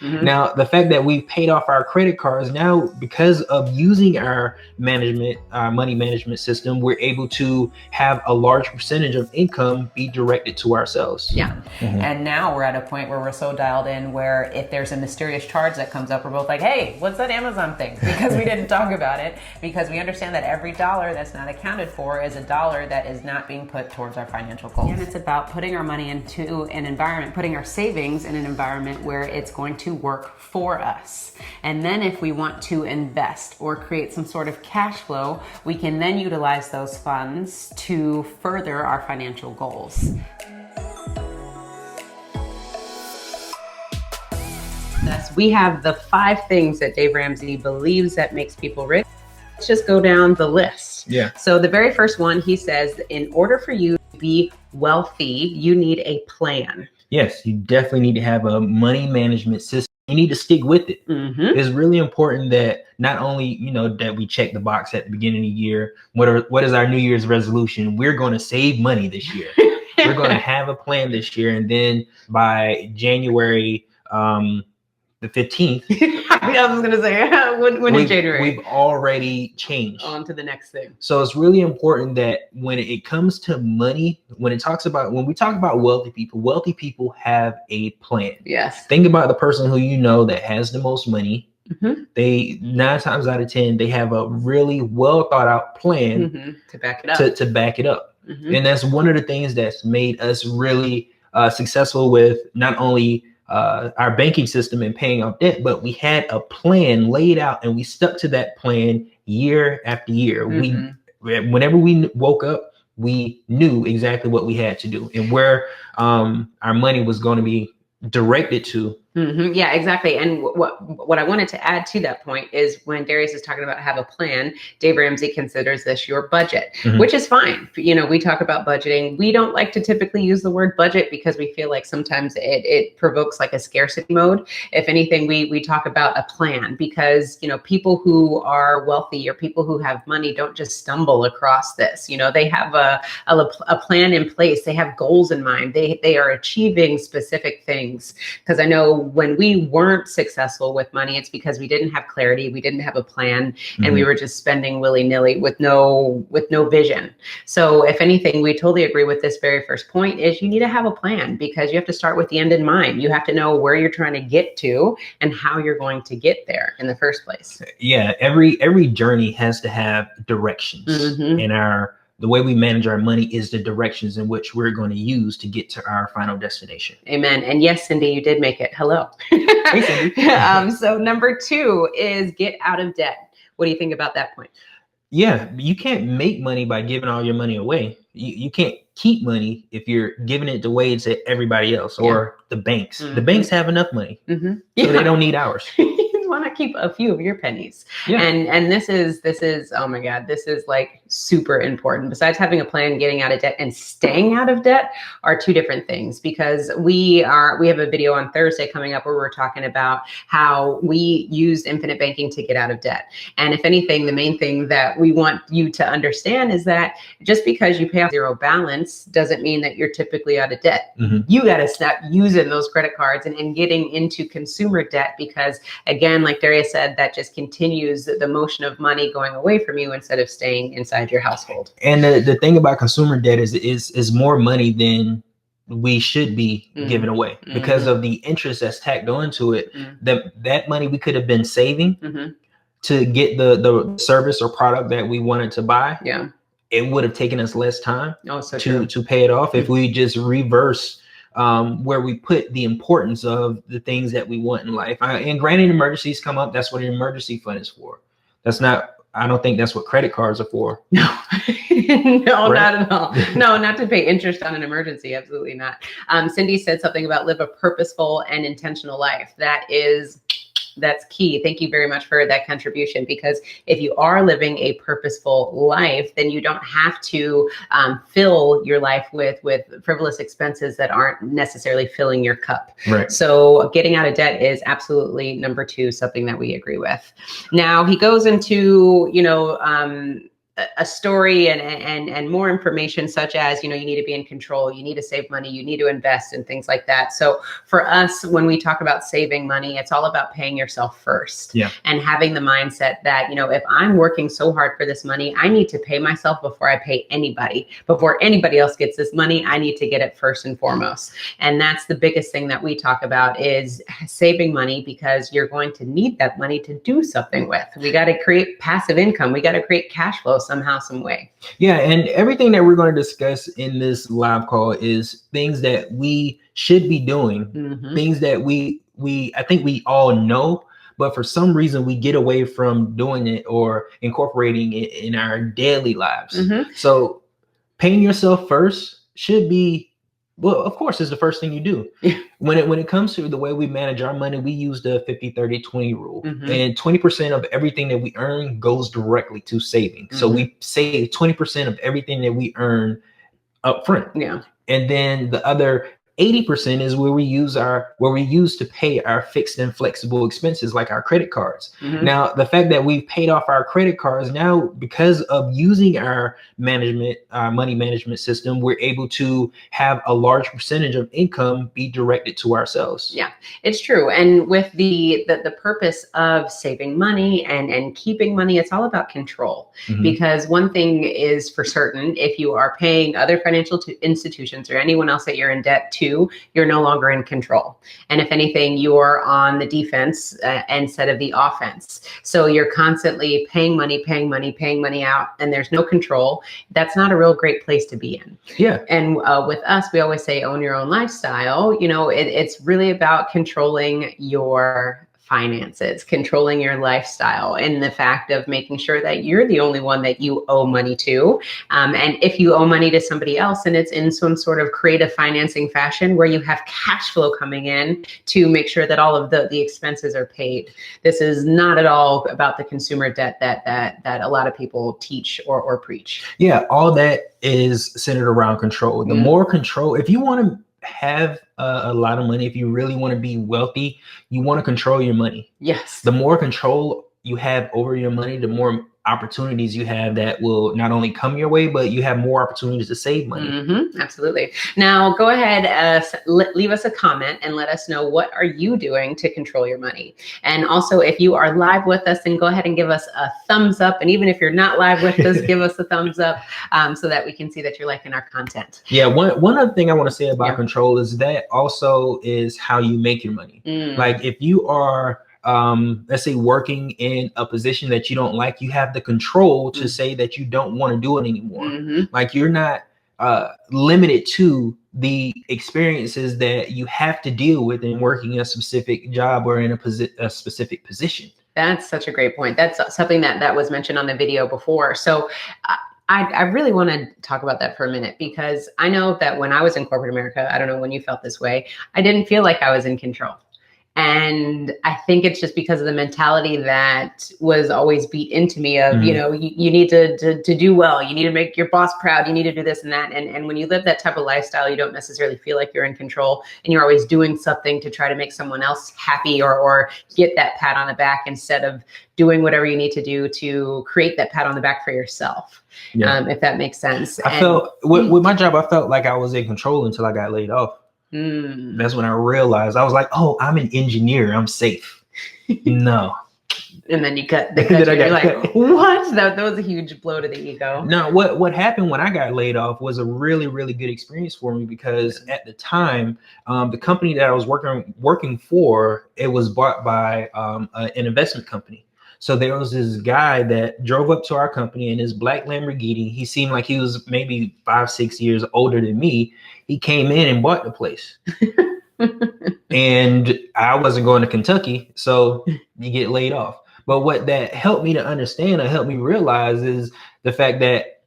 Now, the fact that we've paid off our credit cards now, because of using our money management system, we're able to have a large percentage of income be directed to ourselves. Yeah. And now we're at a point where we're so dialed in where if there's a mysterious charge that comes up, we're both like, hey, what's that Amazon thing? Because we didn't talk about it, because we understand that every dollar that's not accounted for is a dollar that is not being put towards our financial goals. And it's about putting our money into an environment, putting our savings in an environment where it's going to work for us. And then if we want to invest or create some sort of cash flow, we can then utilize those funds to further our financial goals. We have the 5 things that Dave Ramsey believes that makes people rich. Let's just go down the list. Yeah. So the very first one, he says, in order for you to be wealthy, you need a plan. Yes, you definitely need to have a money management system. You need to stick with it. It's really important that not only, that we check the box at the beginning of the year. What is our New Year's resolution? We're going to save money this year. We're going to have a plan this year. And then by January, the 15th. I was going to say, when in January? We've already changed. On to the next thing. So it's really important that when it comes to money, when we talk about wealthy people have a plan. Yes. Think about the person who that has the most money. They 9 times out of 10, they have a really well thought out plan to back it up. To back it up. And that's one of the things that's made us really successful with not only our banking system and paying off debt, but we had a plan laid out and we stuck to that plan year after year. Whenever we woke up, we knew exactly what we had to do and where our money was going to be directed to. Yeah, exactly. And what I wanted to add to that point is when Darius is talking about have a plan, Dave Ramsey considers this your budget, which is fine. We talk about budgeting. We don't like to typically use the word budget because we feel like sometimes it provokes like a scarcity mode. If anything, we talk about a plan because, people who are wealthy or people who have money don't just stumble across this. They have a plan in place. They have goals in mind. They are achieving specific things. Because I know when we weren't successful with money, it's because we didn't have clarity, we didn't have a plan, and we were just spending willy-nilly with no vision. So if anything, we totally agree with this very first point is you need to have a plan because you have to start with the end in mind. You have to know where you're trying to get to and how you're going to get there in the first place. Yeah, every journey has to have directions. The way we manage our money is the directions in which we're going to use to get to our final destination. Amen. And yes, Cindy, you did make it. Hello. Hey, Cindy. So number 2 is get out of debt. What do you think about that point? Yeah, you can't make money by giving all your money away. You can't keep money if you're giving it away to everybody else or the banks. The banks have enough money, so they don't need ours. Want to keep a few of your pennies. And this is oh my God, this is like super important. Besides having a plan, getting out of debt and staying out of debt are 2 different things because we have a video on Thursday coming up where we're talking about how we used infinite banking to get out of debt. And if anything, the main thing that we want you to understand is that just because you pay off 0 balance doesn't mean that you're typically out of debt. You got to stop using those credit cards and getting into consumer debt because again, like Darius said, that just continues the motion of money going away from you instead of staying inside your household. And the thing about consumer debt is more money than we should be giving away because of the interest that's tacked onto it. That money we could have been saving to get the service or product that we wanted to buy. Yeah, it would have taken us less time to pay it off if we just reverse where we put the importance of the things that we want in life. And granted, emergencies come up. That's what an emergency fund is for. I don't think that's what credit cards are for. No, right? Not at all. No, not to pay interest on an emergency. Absolutely not. Cindy said something about live a purposeful and intentional life. That's key. Thank you very much for that contribution, because if you are living a purposeful life, then you don't have to fill your life with frivolous expenses that aren't necessarily filling your cup. Right. So getting out of debt is absolutely number 2, something that we agree with. Now he goes into, a story and more information, such as, you need to be in control, you need to save money, you need to invest, and things like that. So for us, when we talk about saving money, it's all about paying yourself first, and having the mindset that, if I'm working so hard for this money, I need to pay myself before I pay anybody. Before anybody else gets this money, I need to get it first and foremost. And that's the biggest thing that we talk about, is saving money, because you're going to need that money to do something with. We got to create passive income. We got to create cash flow somehow, some way. Yeah. And everything that we're going to discuss in this live call is things that we should be doing, things that I think we all know, but for some reason we get away from doing it or incorporating it in our daily lives. So paying yourself first should be, well, of course, it's the first thing you do. When it comes to the way we manage our money, we use the 50-30-20 rule. And 20% of everything that we earn goes directly to saving. So we save 20% of everything that we earn up front. And then the other 80% is where we use to pay our fixed and flexible expenses, like our credit cards. Now, the fact that we've paid off our credit cards now, because of using our money management system, we're able to have a large percentage of income be directed to ourselves. Yeah, it's true. And with the purpose of saving money and keeping money, it's all about control. Because one thing is for certain, if you are paying other financial institutions or anyone else that you're in debt to, you're no longer in control. And if anything, you're on the defense instead of the offense. So you're constantly paying money out, and there's no control. That's not a real great place to be in. And with us, we always say, own your own lifestyle. It's really about controlling your finances, controlling your lifestyle, and the fact of making sure that you're the only one that you owe money to. And if you owe money to somebody else, and it's in some sort of creative financing fashion where you have cash flow coming in to make sure that all of the expenses are paid. This is not at all about the consumer debt that a lot of people teach or preach. Yeah, all that is centered around control. The more control, if you want to have a lot of money, if you really want to be wealthy, you want to control your money. Yes. The more control you have over your money, the more opportunities you have that will not only come your way, but you have more opportunities to save money. Absolutely. Now go ahead, leave us a comment and let us know, what are you doing to control your money? And also, if you are live with us, then go ahead and give us a thumbs up. And even if you're not live with us, give us a thumbs up so that we can see that you're liking our content. Yeah. One other thing I want to say about control is that also is how you make your money. Like if you are let's say working in a position that you don't like, you have the control to say that you don't want to do it anymore. Like you're not limited to the experiences that you have to deal with in working a specific job or in a specific position. That's such a great point. That's something that was mentioned on the video before. So I really want to talk about that for a minute, because I know that when I was in corporate America, I don't know when you felt this way, I didn't feel like I was in control. And I think it's just because of the mentality that was always beat into me of, you need to do well. You need to make your boss proud. You need to do this and that. And when you live that type of lifestyle, you don't necessarily feel like you're in control, and you're always doing something to try to make someone else happy or get that pat on the back, instead of doing whatever you need to do to create that pat on the back for yourself. If that makes sense. I felt with my job, I felt like I was in control until I got laid off. That's when I realized, I was like, oh, I'm an engineer, I'm safe. No. And then you cut you're like, what? That was a huge blow to the ego. No, what happened when I got laid off was a really, really good experience for me, because at the time, the company that I was working for, it was bought by an investment company. So there was this guy that drove up to our company in his black Lamborghini. He seemed like he was maybe 5-6 years older than me. He came in and bought the place. And I wasn't going to Kentucky, so you get laid off. But what that helped me to understand, or helped me realize, is the fact that,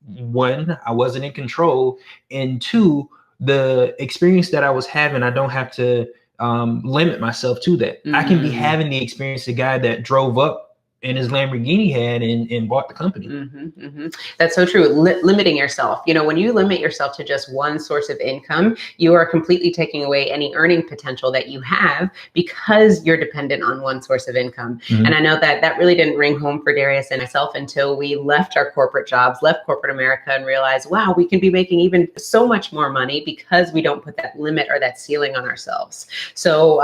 one, I wasn't in control, and two, the experience that I was having, I don't have to limit myself to that. I can be having the experience, the guy that drove up in his Lamborghini had and bought the company. That's so true. Limiting yourself. When you limit yourself to just one source of income, you are completely taking away any earning potential that you have because you're dependent on one source of income. And I know that really didn't ring home for Darius and myself until we left our corporate jobs, left corporate America, and realized, wow, we can be making even so much more money because we don't put that limit or that ceiling on ourselves. So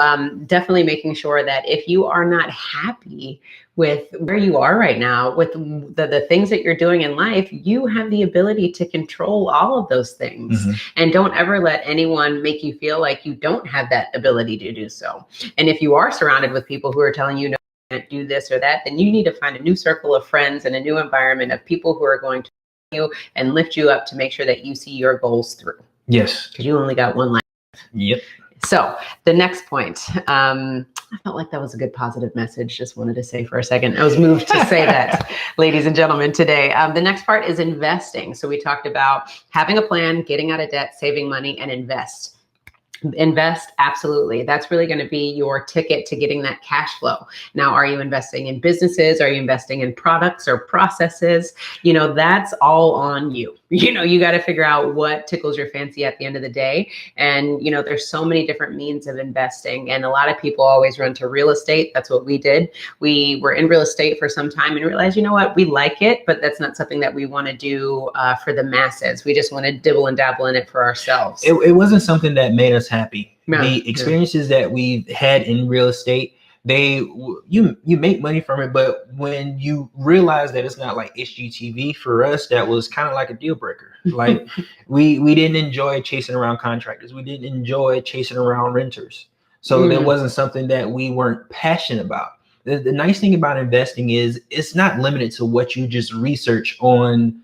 definitely making sure that if you are not happy with where you are right now, with the things that you're doing in life, you have the ability to control all of those things. And don't ever let anyone make you feel like you don't have that ability to do so. And if you are surrounded with people who are telling you, no, you can't do this or that, then you need to find a new circle of friends and a new environment of people who are going to you and lift you up to make sure that you see your goals through. Yes. Because you only got one life. Yep. So the next point, I felt like that was a good positive message. Just wanted to say for a second, I was moved to say that, ladies and gentlemen, today. The next part is investing. So we talked about having a plan, getting out of debt, saving money, and invest. Invest, absolutely. That's really going to be your ticket to getting that cash flow. Now, are you investing in businesses? Are you investing in products or processes? That's all on you. You got to figure out what tickles your fancy at the end of the day. And, there's so many different means of investing. And a lot of people always run to real estate. That's what we did. We were in real estate for some time and realized, we like it, but that's not something that we want to do for the masses. We just want to dibble and dabble in it for ourselves. It wasn't something that made us happy. The experiences that we've had in real estate, you make money from it, but when you realize that it's not like HGTV, for us, that was kind of like a deal breaker. Like we didn't enjoy chasing around contractors. We didn't enjoy chasing around renters. So that wasn't something that we weren't passionate about. The nice thing about investing is it's not limited to what you just research on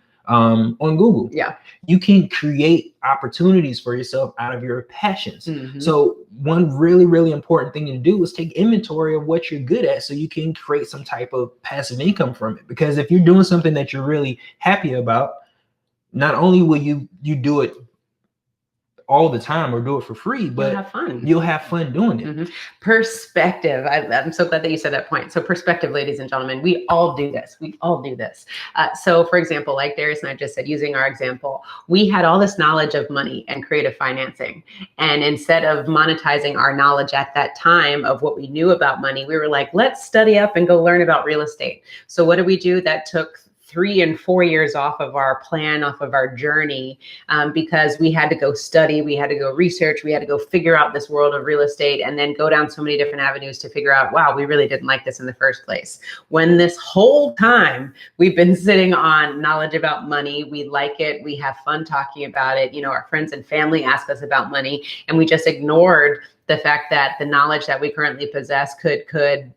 Google. Yeah. You can create opportunities for yourself out of your passions. So one really, really important thing to do is take inventory of what you're good at so you can create some type of passive income from it. Because if you're doing something that you're really happy about, not only will you do it all the time or do it for free, but you'll have fun doing it. Perspective. I'm so glad that you said that point. So perspective, ladies and gentlemen, we all do this. So for example, like Darius and I just said, using our example, we had all this knowledge of money and creative financing. And instead of monetizing our knowledge at that time of what we knew about money, we were like, let's study up and go learn about real estate. So what did we do? That took 3 and 4 years off of our plan, off of our journey, because we had to go study, we had to go research, we had to go figure out this world of real estate, and then go down so many different avenues to figure out, wow, we really didn't like this in the first place. When this whole time we've been sitting on knowledge about money, we like it, we have fun talking about it, our friends and family ask us about money, and we just ignored the fact that the knowledge that we currently possess could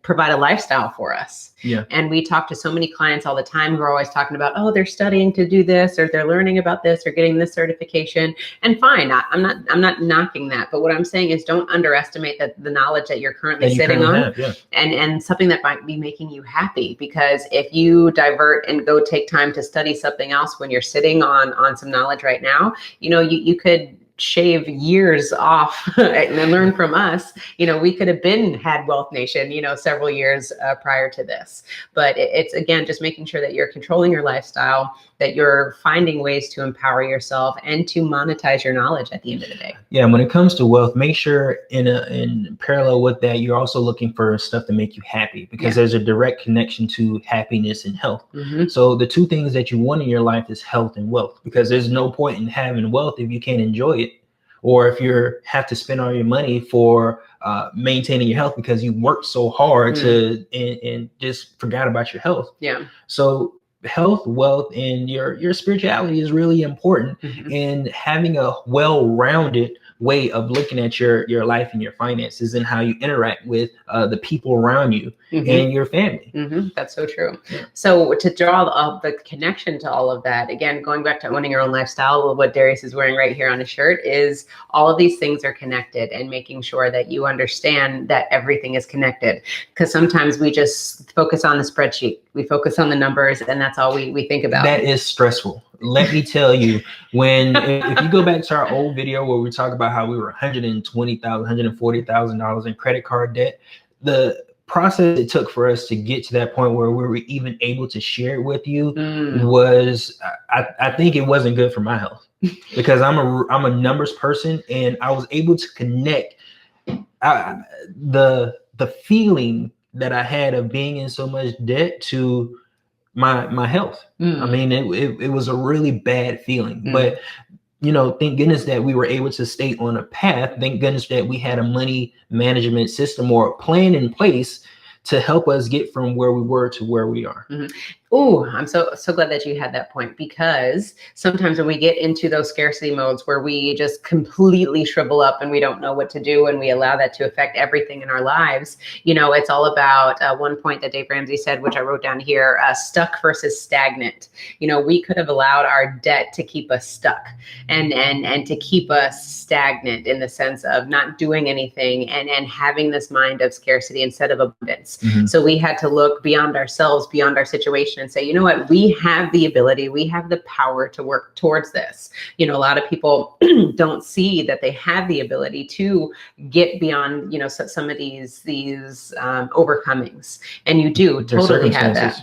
provide a lifestyle for us. Yeah. And we talk to so many clients all the time who are always talking about, oh, they're studying to do this, or they're learning about this, or getting this certification. And fine, I'm not knocking that. But what I'm saying is, don't underestimate the knowledge that you're currently sitting on, and something that might be making you happy. Because if you divert and go take time to study something else when you're sitting on some knowledge right now, you could shave years off and learn from us. We could have had WealthNation, several years prior to this. But it's, again, just making sure that you're controlling your lifestyle, that you're finding ways to empower yourself and to monetize your knowledge at the end of the day. Yeah. When it comes to wealth, make sure in parallel with that, you're also looking for stuff to make you happy, because there's a direct connection to happiness and health. So the two things that you want in your life is health and wealth, because there's no point in having wealth if you can't enjoy it, or if you have to spend all your money for maintaining your health because you worked so hard to and just forgot about your health. Yeah. So health, wealth, and your spirituality is really important, and having a well-rounded way of looking at your life and your finances and how you interact with the people around you and your family. That's so true. So to draw the connection to all of that, again, going back to owning your own lifestyle, what Darius is wearing right here on his shirt is all of these things are connected, and making sure that you understand that everything is connected. Because sometimes we just focus on the spreadsheet, we focus on the numbers, and that's all we think about. That is stressful. Let me tell you, if you go back to our old video where we talk about how we were $120,000, $140,000 in credit card debt, the process it took for us to get to that point where we were even able to share it with you was, I think it wasn't good for my health, because I'm a numbers person, and I was able to connect the feeling that I had of being in so much debt to my health. I mean, it was a really bad feeling, but thank goodness that we were able to stay on a path. Thank goodness that we had a money management system or a plan in place to help us get from where we were to where we are. Oh, I'm so glad that you had that point, because sometimes when we get into those scarcity modes where we just completely shrivel up and we don't know what to do, and we allow that to affect everything in our lives, it's all about one point that Dave Ramsey said, which I wrote down here, stuck versus stagnant. We could have allowed our debt to keep us stuck and to keep us stagnant in the sense of not doing anything and having this mind of scarcity instead of abundance. So we had to look beyond ourselves, beyond our situation, and say, you know what, we have the ability, we have the power to work towards this. A lot of people don't see that they have the ability to get beyond, some of these overcomings, and you do totally have that.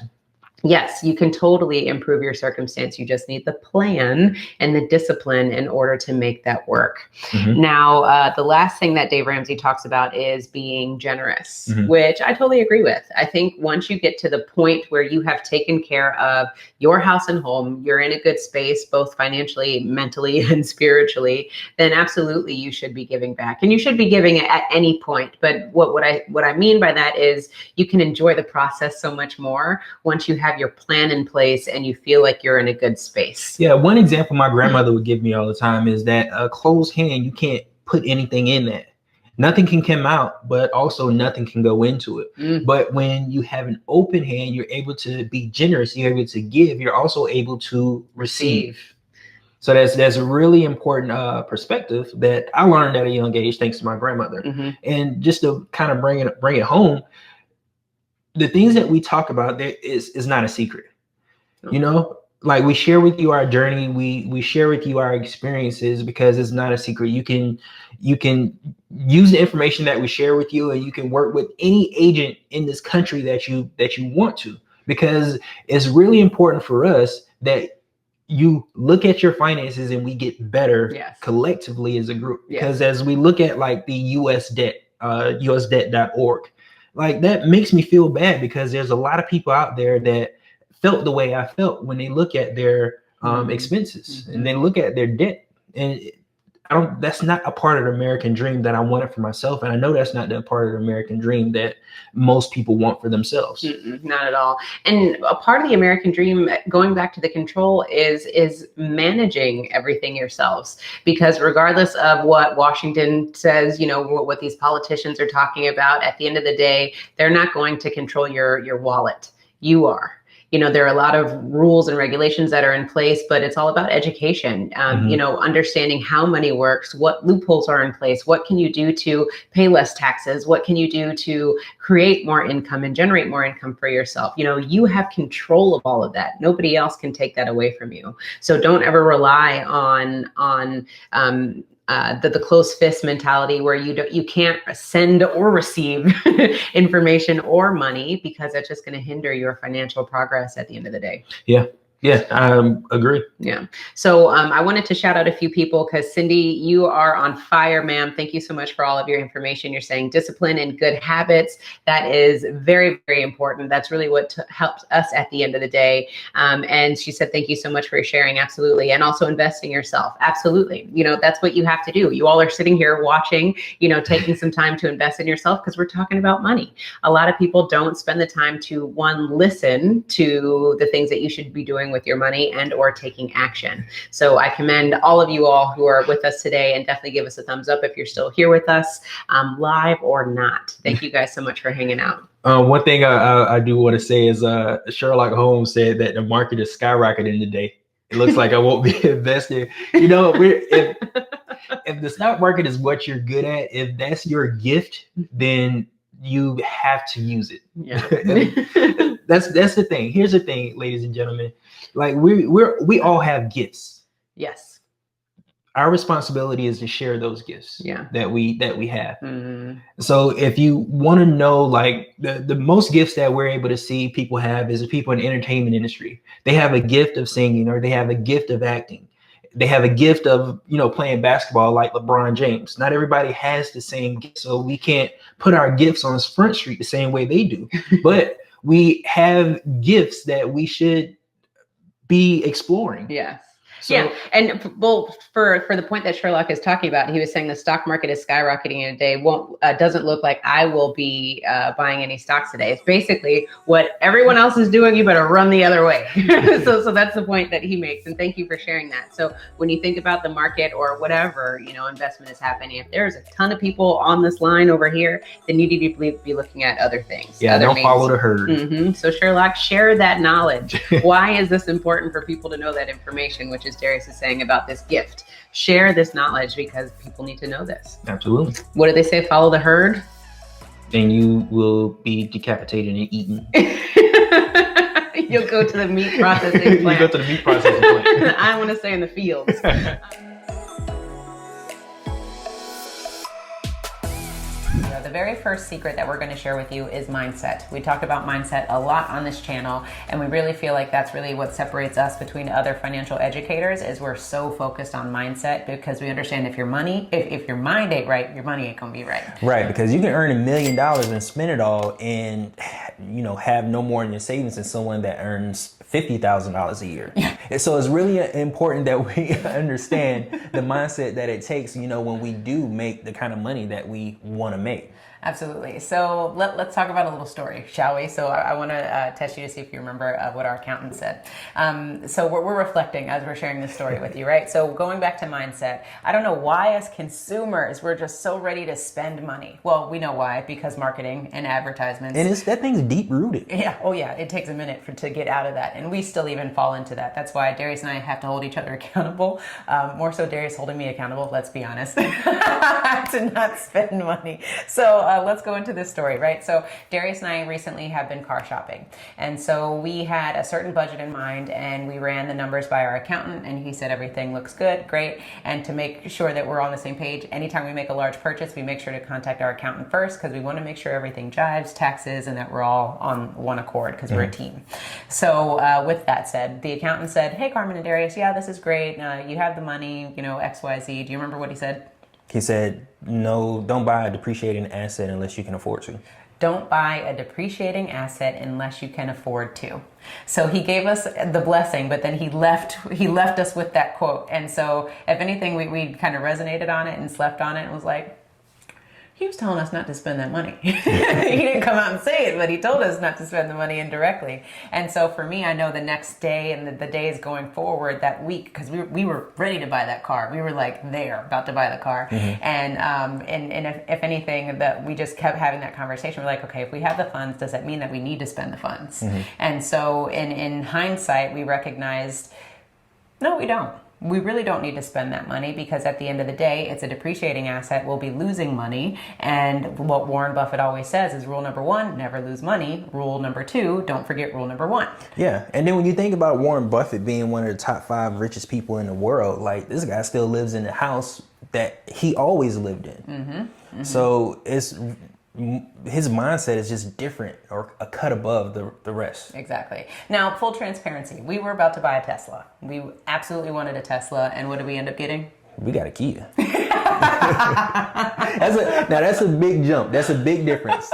Yes, you can totally improve your circumstance. You just need the plan and the discipline in order to make that work. Now, the last thing that Dave Ramsey talks about is being generous, which I totally agree with. I think once you get to the point where you have taken care of your house and home, you're in a good space, both financially, mentally, and spiritually, then absolutely you should be giving back. And you should be giving at any point. But what I mean by that is you can enjoy the process so much more once you have your plan in place and you feel like you're in a good space. Yeah, one example my grandmother would give me all the time is that a closed hand, you can't put anything in that. Nothing can come out, but also nothing can go into it. But when you have an open hand, you're able to be generous, you're able to give, you're also able to receive. So that's a really important perspective that I learned at a young age, thanks to my grandmother. And just to kind of bring it home, the things that we talk about there is not a secret. Like we share with you our journey, we share with you our experiences, because it's not a secret. You can use the information that we share with you, and you can work with any agent in this country that you want to, because it's really important for us that you look at your finances and we get better collectively as a group. Because as we look at like the US debt, usdebt.org, like that makes me feel bad, because there's a lot of people out there that felt the way I felt when they look at their expenses and they look at their debt. And that's not a part of the American dream that I wanted for myself. And I know that's not the part of the American dream that most people want for themselves. Not at all. And a part of the American dream, going back to the control, is managing everything yourselves. Because regardless of what Washington says, what these politicians are talking about, at the end of the day, they're not going to control your wallet. You are. There are a lot of rules and regulations that are in place, but it's all about education, understanding how money works, what loopholes are in place, what can you do to pay less taxes, what can you do to create more income and generate more income for yourself. You have control of all of that. Nobody else can take that away from you. So don't ever rely on the closed fist mentality where you can't send or receive information or money, because that's just going to hinder your financial progress at the end of the day. Yeah, I agree. Yeah. So I wanted to shout out a few people, because Cindy, you are on fire, ma'am. Thank you so much for all of your information. You're saying discipline and good habits. That is very, very important. That's really what helps us at the end of the day. And she said, thank you so much for sharing. Absolutely. And also investing yourself. Absolutely. That's what you have to do. You all are sitting here watching, taking some time to invest in yourself, because we're talking about money. A lot of people don't spend the time to listen to the things that you should be doing with your money and or taking action. So I commend all of you all who are with us today, and definitely give us a thumbs up if you're still here with us, live or not. Thank you guys so much for hanging out. One thing I do want to say is Sherlock Holmes said that the market is skyrocketing today. It looks like I won't be investing. If the stock market is what you're good at, if that's your gift, then you have to use it. Yeah. That's the thing. Here's the thing, ladies and gentlemen. Like we all have gifts. Yes. our responsibility is to share those gifts that we have. Mm-hmm. So if you want to know, like the most gifts that we're able to see people have is the people in the entertainment industry. They have a gift of singing, or they have a gift of acting. They have a gift of, playing basketball like LeBron James. Not everybody has the same gift, so we can't put our gifts on Front Street the same way they do. But we have gifts that we should be exploring. Yeah. So, and for the point that Sherlock is talking about, he was saying the stock market is skyrocketing in a day. Doesn't look like I will be buying any stocks today. It's basically what everyone else is doing. You better run the other way. So that's the point that he makes. And thank you for sharing that. So when you think about the market or whatever, investment is happening, if there's a ton of people on this line over here, then you need to be looking at other things. Yeah, don't follow the herd. Mm-hmm. So Sherlock, share that knowledge. Why is this important for people to know that information, which is Darius is saying about this gift? Share this knowledge because people need to know this. Absolutely. What do they say? Follow the herd? Then you will be decapitated and eaten. You'll go to the meat processing plant. You go to the meat processing plant. I want to stay in the fields. The very first secret that we're going to share with you is mindset. We talk about mindset a lot on this channel, and we really feel like that's really what separates us between other financial educators, is we're so focused on mindset, because we understand if your mind ain't right, your money ain't gonna be right. Right, because you can earn $1 million and spend it all and have no more in your savings than someone that earns $50,000 a year. And so it's really important that we understand the mindset that it takes, when we do make the kind of money that we want to make. Absolutely. So let's talk about a little story, shall we? So I want to test you to see if you remember what our accountant said. So we're reflecting as we're sharing this story with you, right? So going back to mindset, I don't know why as consumers we're just so ready to spend money. Well, we know why, because marketing and advertisements. And that thing's deep rooted. Yeah. Oh yeah. It takes a minute to get out of that, and we still even fall into that. That's why Darius and I have to hold each other accountable. More so Darius holding me accountable. Let's be honest, to not spend money. So let's go into this story, right? So Darius and I recently have been car shopping. And so we had a certain budget in mind, and we ran the numbers by our accountant, and he said everything looks good, great. And to make sure that we're on the same page, anytime we make a large purchase, we make sure to contact our accountant first, because we want to make sure everything jives, taxes, and that we're all on one accord, because we're a team. So with that said, the accountant said, hey, Carmen and Darius, yeah, this is great. You have the money, XYZ. Do you remember what he said? He said, no, don't buy a depreciating asset unless you can afford to. Don't buy a depreciating asset unless you can afford to. So he gave us the blessing, but then he left us with that quote. And so if anything, we kind of resonated on it and slept on it and was like, he was telling us not to spend that money. He didn't come out and say it, but he told us not to spend the money indirectly. And so for me, I know the next day and the days going forward that week, because we were ready to buy that car. We were like there, about to buy the car. Mm-hmm. And if anything, that we just kept having that conversation. We're like, okay, if we have the funds, does that mean that we need to spend the funds? Mm-hmm. And so in hindsight, we recognized, no, we don't. We really don't need to spend that money, because at the end of the day, it's a depreciating asset. We'll be losing money. And what Warren Buffett always says is rule number 1, never lose money. Rule number 2, don't forget rule number 1. Yeah. And then when you think about Warren Buffett being one of the top 5 richest people in the world, like, this guy still lives in the house that he always lived in. Mm-hmm. Mm-hmm. So his mindset is just different, or a cut above the rest. Exactly. Now, full transparency. We were about to buy a Tesla. We absolutely wanted a Tesla. And what did we end up getting? We got a Kia. That's a big jump. That's a big difference.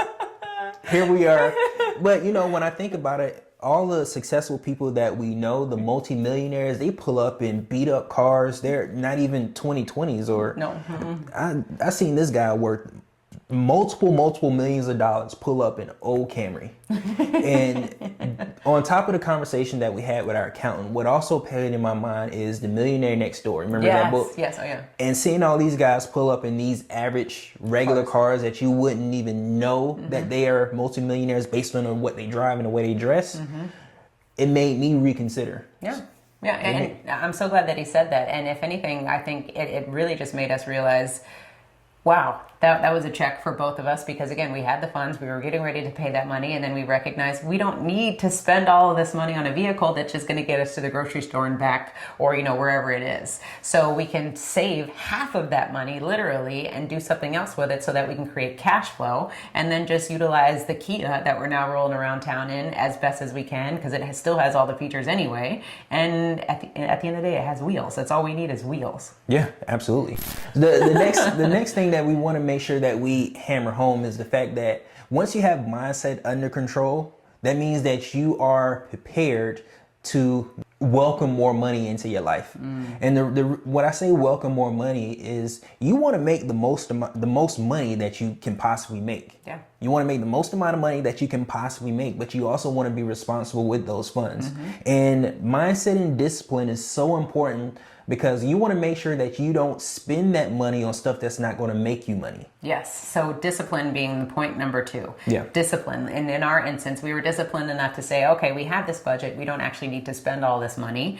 Here we are. But, when I think about it, all the successful people that we know, the multimillionaires, they pull up in beat up cars. They're not even 2020s or... No. Mm-hmm. I seen this guy worth multiple millions of dollars pull up in old Camry. And on top of the conversation that we had with our accountant, what also played in my mind is The Millionaire Next Door. Remember that book? Yes. Oh yeah. And seeing all these guys pull up in these average regular cars that you wouldn't even know that they are multimillionaires based on what they drive and the way they dress, it made me reconsider. Yeah. Yeah, and I'm so glad that he said that. And if anything, I think it really just made us realize, wow, That was a check for both of us because, again, we had the funds, we were getting ready to pay that money, and then we recognized we don't need to spend all of this money on a vehicle that's just going to get us to the grocery store and back, or wherever it is. So we can save half of that money literally and do something else with it so that we can create cash flow, and then just utilize the Kia that we're now rolling around town in as best as we can, because it still has all the features anyway. And at the end of the day, it has wheels. That's all we need is wheels. Yeah, absolutely. The next thing that we want to make sure that we hammer home is the fact that once you have mindset under control, that means that you are prepared to welcome more money into your life. And when I say welcome more money is you want to make the most money that you can possibly make. Yeah. You want to make the most amount of money that you can possibly make, but you also want to be responsible with those funds. And mindset and discipline is so important because you want to make sure that you don't spend that money on stuff that's not going to make you money. Yes. So discipline being the point number 2. Yeah. Discipline. And in our instance, we were disciplined enough to say, okay, we have this budget. We don't actually need to spend all this money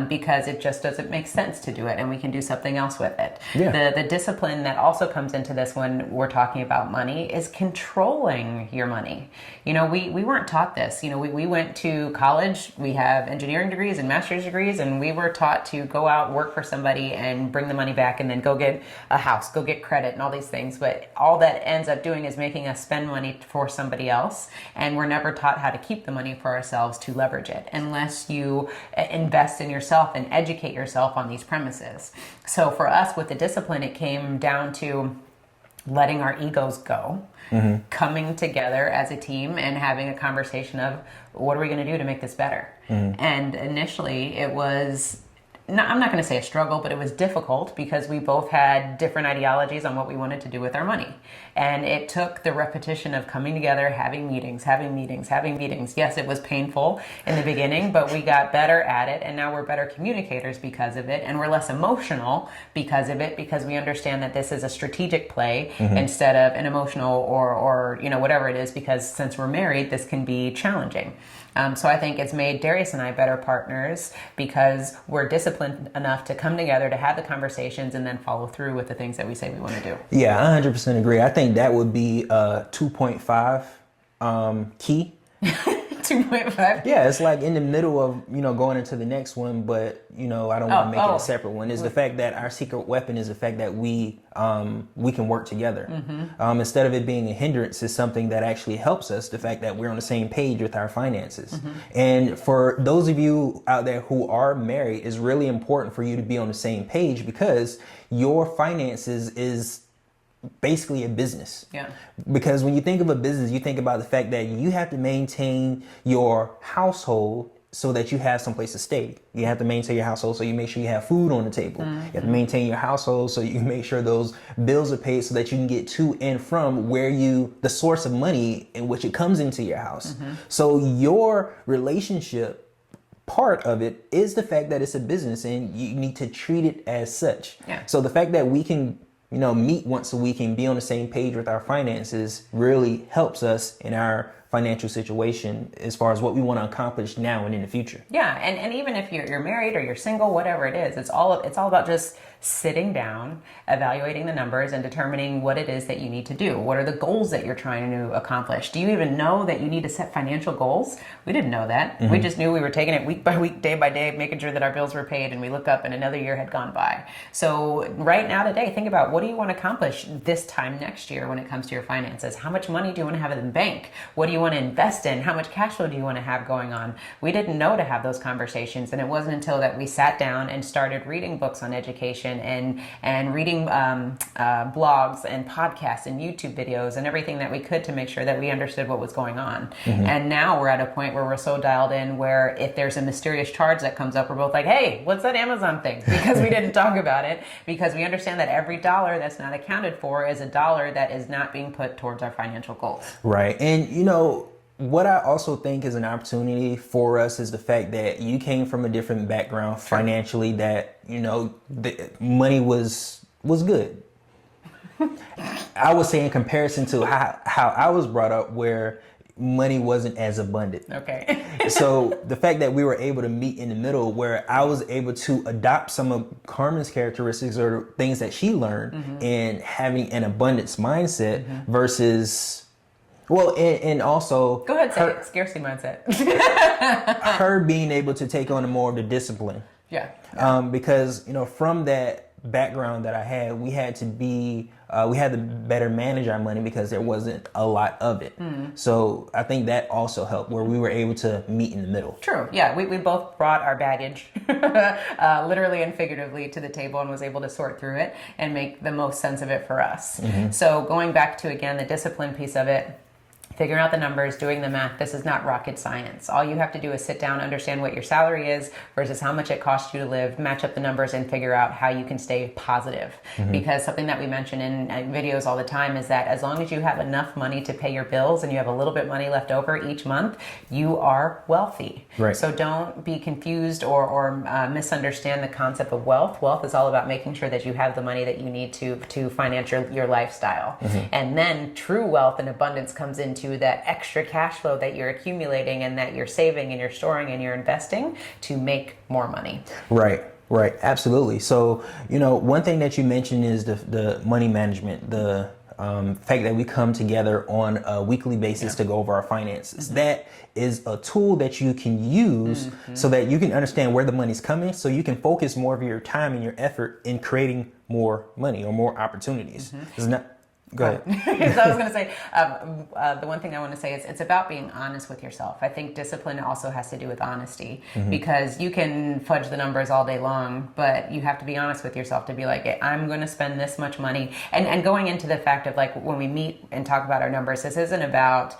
because it just doesn't make sense to do it, and we can do something else with it. Yeah. The discipline that also comes into this when we're talking about money is controlling your money. We weren't taught this. We went to college. We have engineering degrees and master's degrees, and we were taught to go out, work for somebody and bring the money back and then go get a house, go get credit and all these things. But all that ends up doing is making us spend money for somebody else. And we're never taught how to keep the money for ourselves to leverage it unless you invest in yourself and educate yourself on these premises. So for us with the discipline, it came down to letting our egos go, coming together as a team and having a conversation of what are we going to do to make this better? And initially it was, I'm not going to say a struggle, but it was difficult because we both had different ideologies on what we wanted to do with our money. And it took the repetition of coming together, having meetings. Yes, it was painful in the beginning, but we got better at it. And now we're better communicators because of it. And we're less emotional because of it, because we understand that this is a strategic play instead of an emotional or whatever it is, because since we're married, this can be challenging. So I think it's made Darius and I better partners because we're disciplined enough to come together to have the conversations and then follow through with the things that we say we want to do. Yeah, I 100% agree. I think that would be 2.5 key. 2.5? Yeah, it's like in the middle of, going into the next one, but, I don't want to make it a separate one. Is the fact that our secret weapon is the fact that we can work together. Instead of it being a hindrance, is something that actually helps us, the fact that we're on the same page with our finances. And for those of you out there who are married, it's really important for you to be on the same page because your finances is basically a business. Yeah. Because when you think of a business, you think about the fact that you have to maintain your household so that you have someplace to stay. You have to maintain your household so you make sure you have food on the table. You have to maintain your household so you can make sure those bills are paid so that you can get to and from the source of money in which it comes into your house. So your relationship, part of it is the fact that it's a business and you need to treat it as such. Yeah. So the fact that we can meet once a week and be on the same page with our finances really helps us in our financial situation as far as what we want to accomplish now and in the future. Yeah, and even if you're married or you're single, whatever it is, it's all about just sitting down, evaluating the numbers and determining what it is that you need to do. What are the goals that you're trying to accomplish? Do you even know that you need to set financial goals? We didn't know that. We just knew we were taking it week by week, day by day, making sure that our bills were paid, and we look up and another year had gone by. So right now today, think about what do you want to accomplish this time next year when it comes to your finances? How much money do you want to have in the bank? What do you want to invest in? How much cash flow do you want to have going on? We didn't know to have those conversations, and it wasn't until that we sat down and started reading books on education and reading blogs and podcasts and YouTube videos and everything that we could to make sure that we understood what was going on. And now we're at a point where we're so dialed in where if there's a mysterious charge that comes up, we're both like, hey, what's that Amazon thing? Because we didn't talk about it, because we understand that every dollar that's not accounted for is a dollar that is not being put towards our financial goals. Right. And what I also think is an opportunity for us is the fact that you came from a different background financially, that, the money was good. I would say in comparison to how I was brought up, where money wasn't as abundant. Okay. So the fact that we were able to meet in the middle, where I was able to adopt some of Carmen's characteristics or things that she learned and having an abundance mindset versus, well, and also go ahead, say it. Scarcity mindset. her being able to take on more of the discipline. Yeah. Because, you know, from that background that I had, we had to better manage our money because there wasn't a lot of it. So I think that also helped, where we were able to meet in the middle. True. Yeah. We both brought our baggage, literally and figuratively, to the table and was able to sort through it and make the most sense of it for us. So going back to, again, the discipline piece of it, figuring out the numbers, doing the math, this is not rocket science. All you have to do is sit down, understand what your salary is versus how much it costs you to live, match up the numbers, and figure out how you can stay positive. Because something that we mention in videos all the time is that as long as you have enough money to pay your bills and you have a little bit money left over each month, you are wealthy. Right. So don't be confused or misunderstand the concept of wealth. Wealth is all about making sure that you have the money that you need to finance your lifestyle. And then true wealth and abundance comes into that extra cash flow that you're accumulating and that you're saving and you're storing and you're investing to make more money. Right, absolutely. So, you know, one thing that you mentioned is the money management, the fact that we come together on a weekly basis to go over our finances. That is a tool that you can use so that you can understand where the money's coming, so you can focus more of your time and your effort in creating more money or more opportunities. It's not. Go ahead. So I was going to say, the one thing I want to say is it's about being honest with yourself. I think discipline also has to do with honesty, because you can fudge the numbers all day long, but you have to be honest with yourself to be like, I'm going to spend this much money. And going into the fact of, like, when we meet and talk about our numbers, this isn't about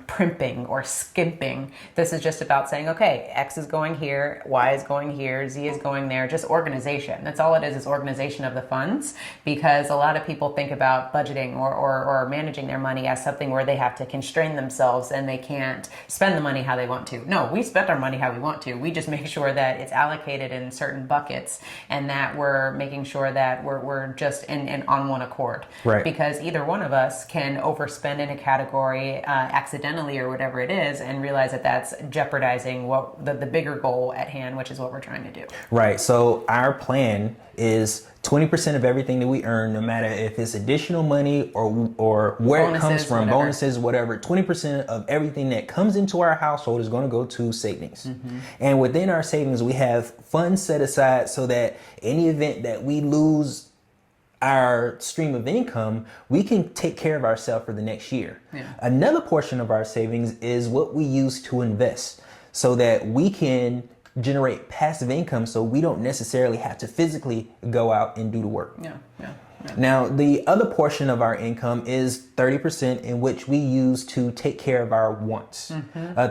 primping or skimping. This is just about saying, okay, X is going here, Y is going here, Z is going there. Just organization. That's all it is organization of the funds, because a lot of people think about budgeting or managing their money as something where they have to constrain themselves and they can't spend the money how they want to. No, we spend our money how we want to. We just make sure that it's allocated in certain buckets and that we're making sure that we're just in on one accord. Right. Because either one of us can overspend in a category accidentally or whatever it is and realize that that's jeopardizing what the bigger goal at hand, which is what we're trying to do. Right. So our plan is 20% of everything that we earn, no matter if it's additional money or where bonuses, it comes from, whatever. Bonuses, whatever, 20% of everything that comes into our household is going to go to savings. And within our savings, we have funds set aside so that any event that we lose our stream of income, we can take care of ourselves for the next year. Another portion of our savings is what we use to invest so that we can generate passive income, so we don't necessarily have to physically go out and do the work. Now, the other portion of our income is 30%, in which we use to take care of our wants.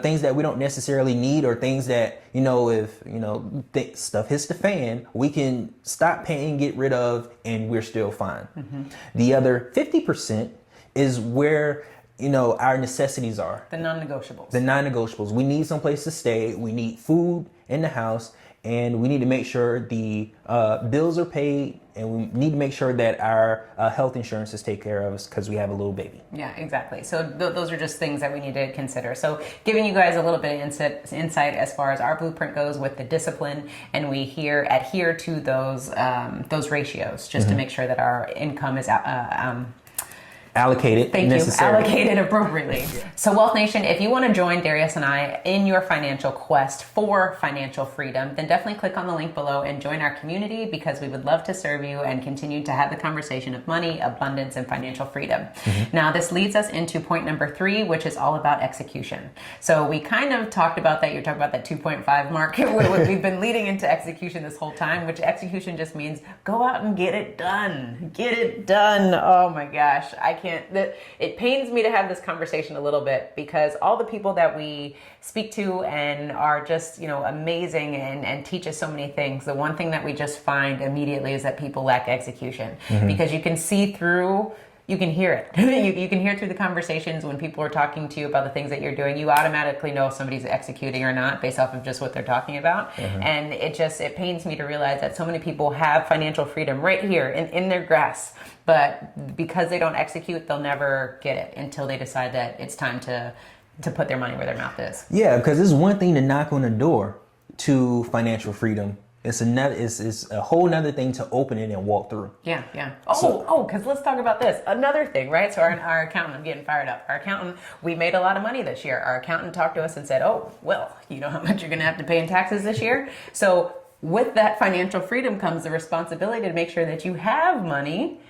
Things that we don't necessarily need, or things that, you know, if, you know, stuff hits the fan, we can stop paying, get rid of, and we're still fine. The other 50% is where, you know, our necessities are. The non-negotiables. The non-negotiables. We need someplace to stay. We need food in the house, and we need to make sure the bills are paid, and we need to make sure that our health insurance is taken care of us because we have a little baby. Yeah, exactly. So those are just things that we need to consider. So giving you guys a little bit of insight as far as our blueprint goes with the discipline, and we adhere to those ratios just to make sure that our income is allocated. Thank you. Allocated appropriately. So Wealth Nation, if you want to join Darius and I in your financial quest for financial freedom, then definitely click on the link below and join our community, because we would love to serve you and continue to have the conversation of money, abundance, and financial freedom. Now, this leads us into point number 3, which is all about execution. So we kind of talked about that. You're talking about that 2.5 mark. We've been leading into execution this whole time, which execution just means go out and get it done. Get it done. Oh my gosh. It pains me to have this conversation a little bit, because all the people that we speak to and are just, you know, amazing and teach us so many things, the one thing that we just find immediately is that people lack execution. Because you can see through, you can hear it. You can hear through the conversations when people are talking to you about the things that you're doing. You automatically know if somebody's executing or not based off of just what they're talking about. And it pains me to realize that so many people have financial freedom right here in their grasp. But because they don't execute, they'll never get it until they decide that it's time to to put their money where their mouth is. Yeah, because it's one thing to knock on the door to financial freedom. It's a whole nother thing to open it and walk through. Yeah. Because let's talk about this. Another thing, right? So our accountant, I'm getting fired up. Our accountant, we made a lot of money this year. Our accountant talked to us and said, oh, well, you know how much you're going to have to pay in taxes this year? So with that financial freedom comes the responsibility to make sure that you have money,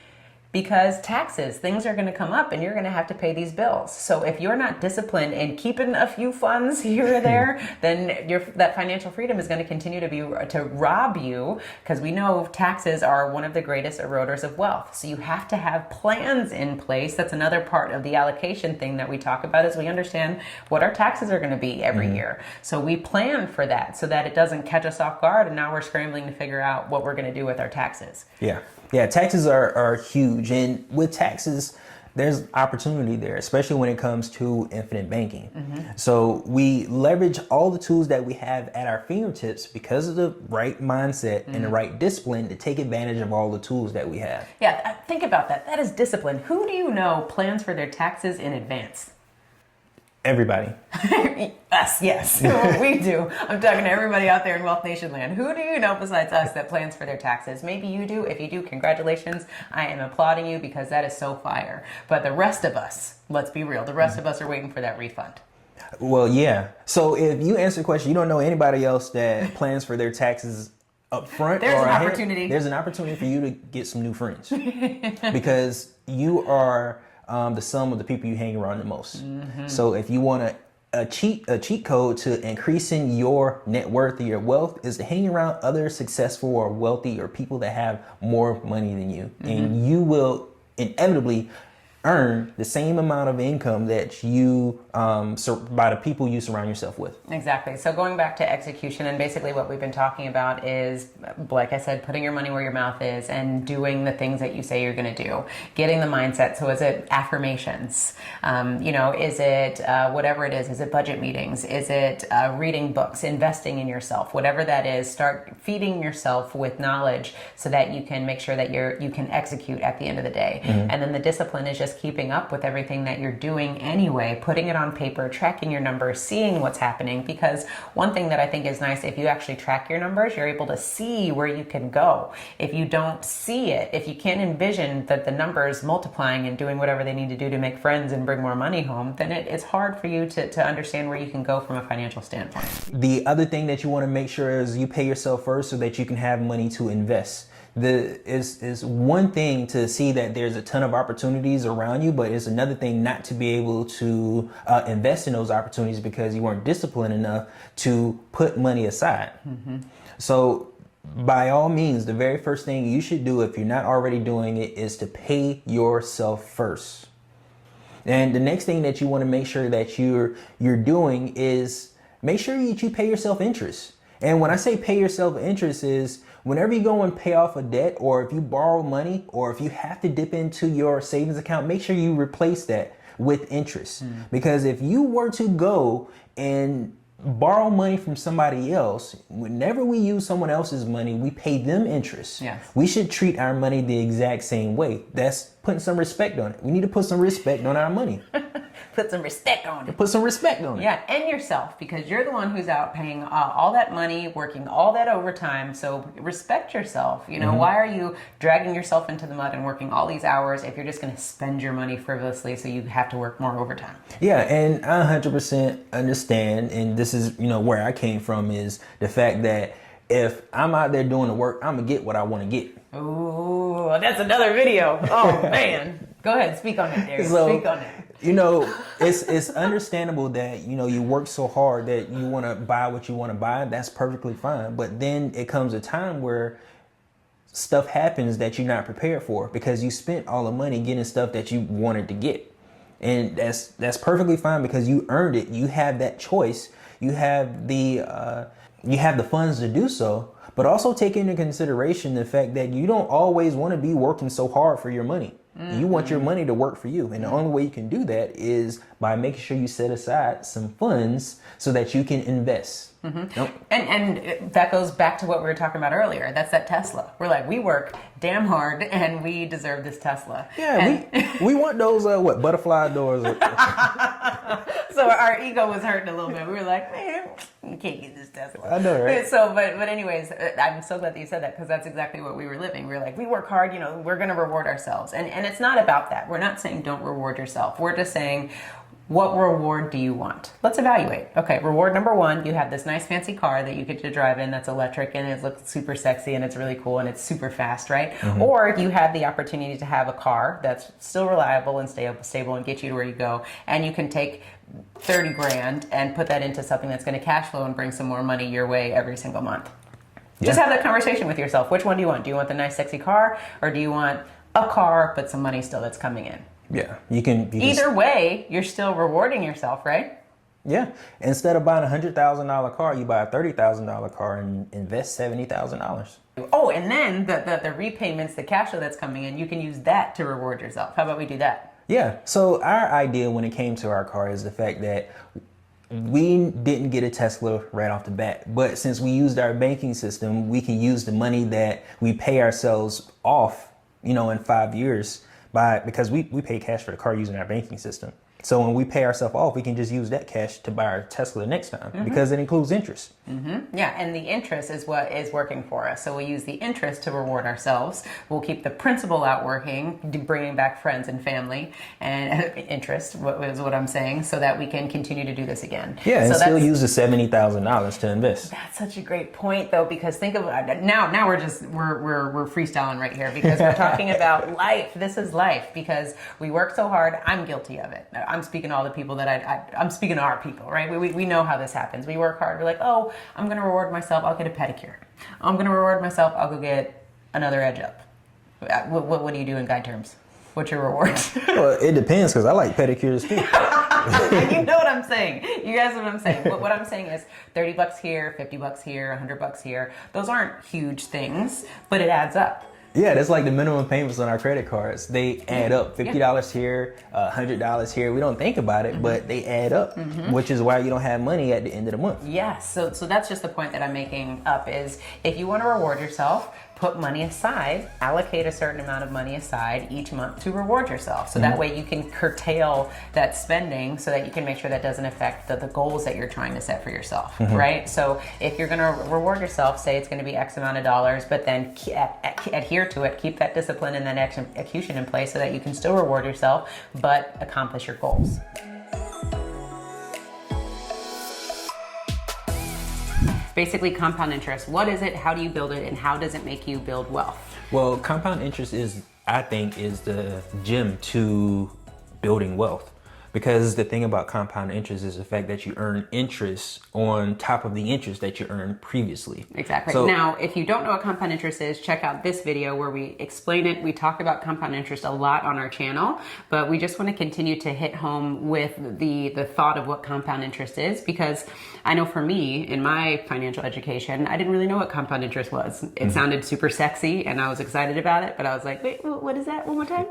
because taxes, things are going to come up and you're going to have to pay these bills. So if you're not disciplined in keeping a few funds here or there, then that financial freedom is going to continue to rob you, because we know taxes are one of the greatest eroders of wealth. So you have to have plans in place. That's another part of the allocation thing that we talk about, is we understand what our taxes are going to be every year. So we plan for that so that it doesn't catch us off guard and now we're scrambling to figure out what we're going to do with our taxes. Yeah, taxes are huge. And with taxes, there's opportunity there, especially when it comes to infinite banking. So we leverage all the tools that we have at our fingertips because of the right mindset and the right discipline to take advantage of all the tools that we have. Yeah, think about that. That is discipline. Who do you know plans for their taxes in advance? Everybody. Us, yes. We do. I'm talking to everybody out there in Wealth Nation land. Who do you know besides us that plans for their taxes? Maybe you do. If you do, congratulations. I am applauding you, because that is so fire. But the rest of us, let's be real, the rest of us are waiting for that refund. Well, yeah. So if you answer the question, you don't know anybody else that plans for their taxes up front. There's an opportunity. There's an opportunity for you to get some new friends, because you are the sum of the people you hang around the most. So if you want a cheat code to increasing your net worth or your wealth, is to hang around other successful or wealthy or people that have more money than you, and you will inevitably earn the same amount of income that you by the people you surround yourself with. Exactly. So going back to execution, and basically what we've been talking about is, like I said, putting your money where your mouth is and doing the things that you say you're going to do. Getting the mindset. So is it affirmations? Is it whatever it is? Is it budget meetings? Is it reading books, investing in yourself? Whatever that is, start feeding yourself with knowledge so that you can make sure that you can execute at the end of the day. And then the discipline is just keeping up with everything that you're doing anyway, putting it on paper, tracking your numbers, seeing what's happening. Because one thing that I think is nice, if you actually track your numbers, you're able to see where you can go. If you don't see it, if you can't envision that the numbers multiplying and doing whatever they need to do to make friends and bring more money home, then it's hard for you to understand where you can go from a financial standpoint. The other thing that you want to make sure is you pay yourself first so that you can have money to invest. Is one thing to see that there's a ton of opportunities around you, but it's another thing not to be able to invest in those opportunities because you weren't disciplined enough to put money aside. So by all means, the very first thing you should do, if you're not already doing it, is to pay yourself first. And the next thing that you want to make sure that you're doing is make sure that you pay yourself interest. And when I say pay yourself interest, is whenever you go and pay off a debt, or if you borrow money, or if you have to dip into your savings account, make sure you replace that with interest. Because if you were to go and borrow money from somebody else, whenever we use someone else's money, we pay them interest. Yes. We should treat our money the exact same way. That's putting some respect on it. We need to put some respect on our money. Put some respect on it. Put some respect on it. Yeah, and yourself, because you're the one who's out paying all that money, working all that overtime. So respect yourself. Why are you dragging yourself into the mud and working all these hours if you're just going to spend your money frivolously so you have to work more overtime? Yeah, and I 100% understand, and this is where I came from, is the fact that if I'm out there doing the work, I'm going to get what I want to get. Ooh, that's another video. Oh, man. Go ahead, speak on it, Derek. Speak on it. It's understandable that, you work so hard that you want to buy what you want to buy. That's perfectly fine. But then it comes a time where stuff happens that you're not prepared for because you spent all the money getting stuff that you wanted to get. And that's perfectly fine because you earned it. You have that choice. You have the funds to do so. But also take into consideration the fact that you don't always want to be working so hard for your money. You want your money to work for you. And the only way you can do that is by making sure you set aside some funds so that you can invest. Nope. And that goes back to what we were talking about earlier. That's that Tesla. We're like, we work damn hard and we deserve this Tesla. Yeah, we want those butterfly doors. So our ego was hurting a little bit. We were like, man, you can't get this Tesla. I know, right? So, but anyways, I'm so glad that you said that, because that's exactly what we were living. We were like, we work hard, we're going to reward ourselves. And it's not about that. We're not saying don't reward yourself. We're just saying, what reward do you want? Let's evaluate. Okay, reward number one, you have this nice fancy car that you get to drive in that's electric and it looks super sexy and it's really cool and it's super fast, right? Or you have the opportunity to have a car that's still reliable and stable and get you to where you go, and you can take 30 grand and put that into something that's going to cash flow and bring some more money your way every single month. Just have that conversation with yourself. Which one do you want? Do you want the nice sexy car, or do you want a car but some money still that's coming in? Yeah, you can Either way, you're still rewarding yourself, right? Yeah. Instead of buying $100,000 car, you buy a $30,000 car and invest $70,000. Oh, and then the repayments, the cash flow that's coming in, you can use that to reward yourself. How about we do that? Yeah. So our idea when it came to our car is the fact that we didn't get a Tesla right off the bat, but since we used our banking system, we can use the money that we pay ourselves off, in 5 years. Because we pay cash for the car using our banking system. So when we pay ourselves off, we can just use that cash to buy our Tesla next time because it includes interest. Yeah, and the interest is what is working for us. So we use the interest to reward ourselves. We'll keep the principal out working, bringing back friends and family, and interest is what I'm saying, so that we can continue to do this again. Yeah, and so still use the $70,000 to invest. That's such a great point, though, because think of now we're freestyling right here, because we're talking about life. This is life, because we work so hard. I'm guilty of it. I'm speaking to all the people that I'm speaking to our people, right? We know how this happens. We work hard. We're like, oh, I'm going to reward myself. I'll get a pedicure. I'm going to reward myself. I'll go get another edge up. What do you do in guy terms? What's your reward? Well, it depends, because I like pedicures too. You know what I'm saying. You guys know what I'm saying. What I'm saying is $30 here, $50 here, $100 here. Those aren't huge things, but it adds up. Yeah, that's like the minimum payments on our credit cards. They add up. $50 here, $100 here. We don't think about it, but they add up, which is why you don't have money at the end of the month. Yes, so that's just the point that I'm making up, is if you want to reward yourself, put money aside, allocate a certain amount of money aside each month to reward yourself. So that way you can curtail that spending, so that you can make sure that doesn't affect the goals that you're trying to set for yourself, right? So if you're going to reward yourself, say it's going to be X amount of dollars, but then adhere to it, keep that discipline and that execution in place so that you can still reward yourself, but accomplish your goals. Basically, compound interest. What is it? How do you build it? And how does it make you build wealth? Well, compound interest I think, is the gem to building wealth. Because the thing about compound interest is the fact that you earn interest on top of the interest that you earned previously. Exactly. So, now, if you don't know what compound interest is, check out this video where we explain it. We talk about compound interest a lot on our channel, but we just want to continue to hit home with the thought of what compound interest is, because I know for me, in my financial education, I didn't really know what compound interest was. It sounded super sexy and I was excited about it, but I was like, wait, what is that? One more time?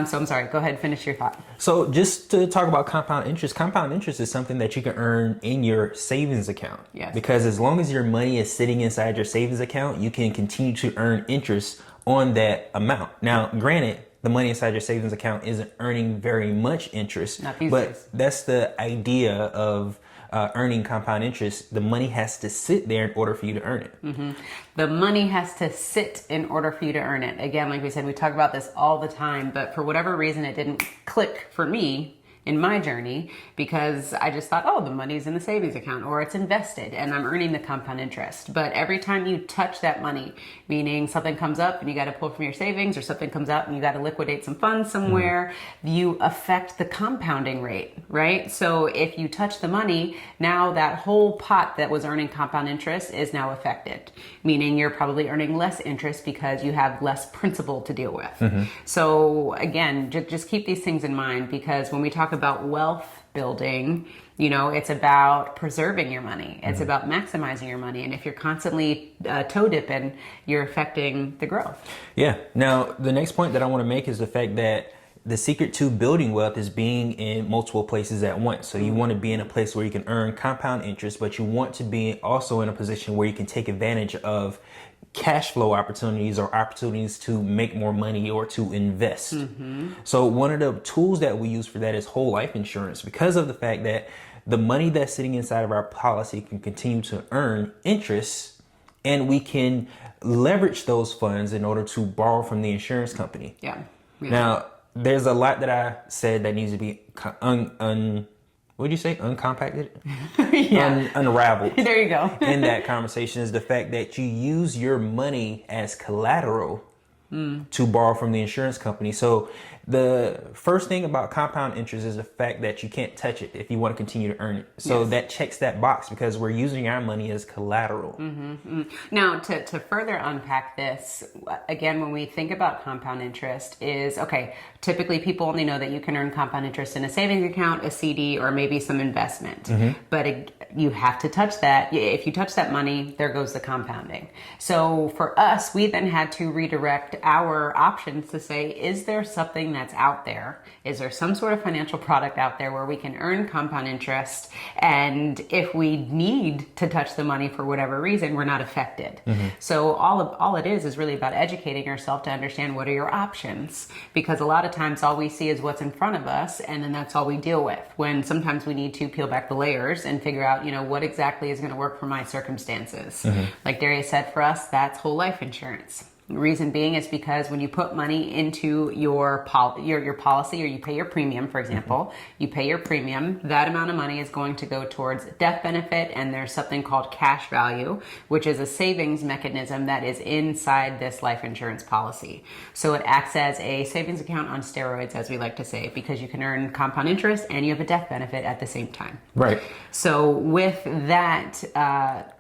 So I'm sorry, go ahead, finish your thought. So just to talk about compound interest is something that you can earn in your savings account. Yes. Because as long as your money is sitting inside your savings account, you can continue to earn interest on that amount. Now, granted, the money inside your savings account isn't earning very much interest, Not these but days. that's the idea of earning compound interest. The money has to sit there in order for you to earn it. The money has to sit in order for you to earn it. Again, like we said, we talk about this all the time, but for whatever reason, it didn't click for me in my journey, because I just thought, oh, the money's in the savings account or it's invested and I'm earning the compound interest. But every time you touch that money, meaning something comes up and you got to pull from your savings, or something comes up and you got to liquidate some funds somewhere, you affect the compounding rate, right? So if you touch the money, now that whole pot that was earning compound interest is now affected, meaning you're probably earning less interest because you have less principal to deal with. So again, just keep these things in mind, because when we talk about wealth building, it's about preserving your money. It's about maximizing your money. And if you're constantly toe dipping, you're affecting the growth. Yeah. Now, the next point that I want to make is the fact that the secret to building wealth is being in multiple places at once. So you want to be in a place where you can earn compound interest, but you want to be also in a position where you can take advantage of cash flow opportunities or opportunities to make more money or to invest. So one of the tools that we use for that is whole life insurance, because of the fact that the money that's sitting inside of our policy can continue to earn interest, and we can leverage those funds in order to borrow from the insurance company. Yeah. Now, there's a lot that I said that needs to be what did you say? Uncompacted? Unraveled. There you go. In that conversation is the fact that you use your money as collateral to borrow from the insurance company. So the first thing about compound interest is the fact that you can't touch it if you want to continue to earn it. So that checks that box because we're using our money as collateral. Now, to further unpack this, again, when we think about compound interest is, okay, typically people only know that you can earn compound interest in a savings account, a CD, or maybe some investment. But you have to touch that. If you touch that money, there goes the compounding. So for us, we then had to redirect our options to say, is there something that's out there? Is there some sort of financial product out there where we can earn compound interest? And if we need to touch the money for whatever reason, we're not affected. So all it is really about educating yourself to understand what are your options. Because a lot of times all we see is what's in front of us, and then that's all we deal with. When sometimes we need to peel back the layers and figure out, what exactly is going to work for my circumstances. Like Darius said, for us, that's whole life insurance. The reason being is because when you put money into your policy, or you pay your premium, for example, you pay your premium, that amount of money is going to go towards death benefit, and there's something called cash value, which is a savings mechanism that is inside this life insurance policy. So it acts as a savings account on steroids, as we like to say, because you can earn compound interest and you have a death benefit at the same time. Right. So with that,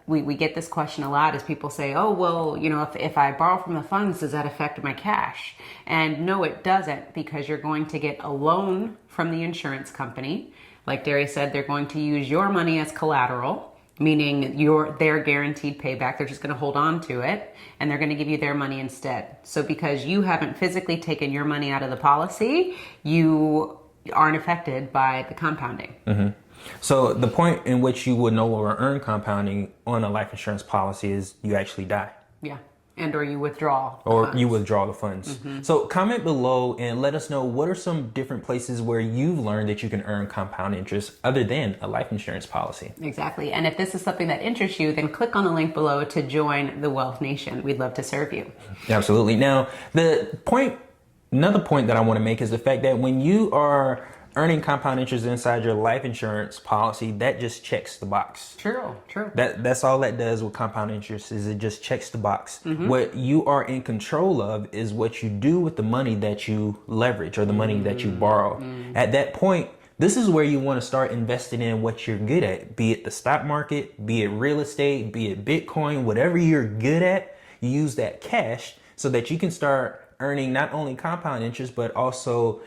we get this question a lot as people say, oh, well, if I borrow from the funds, does that affect my cash? And no, it doesn't, because you're going to get a loan from the insurance company. Like Darius said, they're going to use your money as collateral, meaning their guaranteed payback. They're just going to hold on to it, and they're going to give you their money instead. So because you haven't physically taken your money out of the policy, you aren't affected by the compounding. So the point in which you would no longer earn compounding on a life insurance policy is you actually die. Yeah. And or you withdraw. You withdraw the funds. So comment below and let us know, what are some different places where you've learned that you can earn compound interest other than a life insurance policy. Exactly. And if this is something that interests you, then click on the link below to join the Wealth Nation. We'd love to serve you. Absolutely. Now, another point that I want to make is the fact that when you are earning compound interest inside your life insurance policy, that just checks the box. True. That's all that does with compound interest, is it just checks the box. What you are in control of is what you do with the money that you leverage or the money that you borrow. At that point, this is where you want to start investing in what you're good at, be it the stock market, be it real estate, be it Bitcoin, whatever you're good at. You use that cash so that you can start earning not only compound interest, but also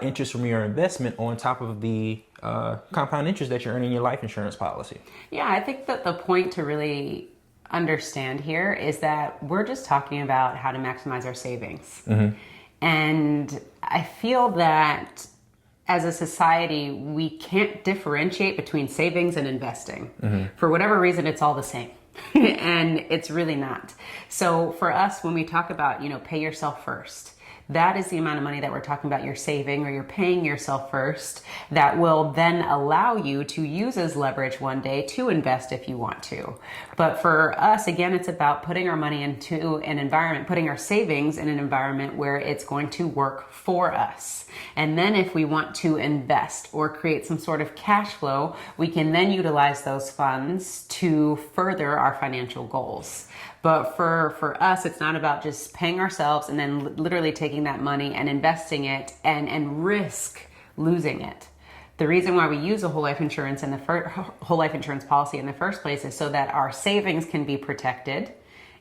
interest from your investment on top of the compound interest that you're earning in your life insurance policy. Yeah, I think that the point to really understand here is that we're just talking about how to maximize our savings. And I feel that as a society, we can't differentiate between savings and investing. For whatever reason, it's all the same. And it's really not. So for us, when we talk about, pay yourself first, that is the amount of money that we're talking about you're saving, or you're paying yourself first, that will then allow you to use as leverage one day to invest if you want to. But for us, again, it's about putting our money into an environment, putting our savings in an environment where it's going to work for us. And then if we want to invest or create some sort of cash flow, we can then utilize those funds to further our financial goals. But for us, it's not about just paying ourselves and then literally taking that money and investing it and risk losing it. The reason why we use a whole life insurance policy in the first place is so that our savings can be protected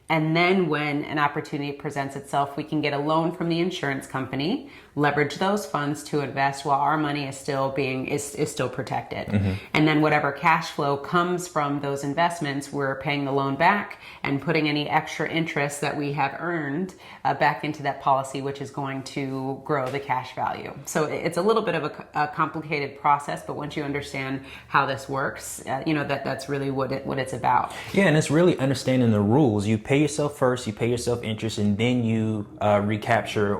And then when an opportunity presents itself, we can get a loan from the insurance company, leverage those funds to invest while our money is still still protected. And then whatever cash flow comes from those investments, we're paying the loan back and putting any extra interest that we have earned back into that policy, which is going to grow the cash value. So it's a little bit of a complicated process, but once you understand how this works, that's really what it's about. Yeah, and it's really understanding the rules. You pay yourself first, you pay yourself interest, and then you recapture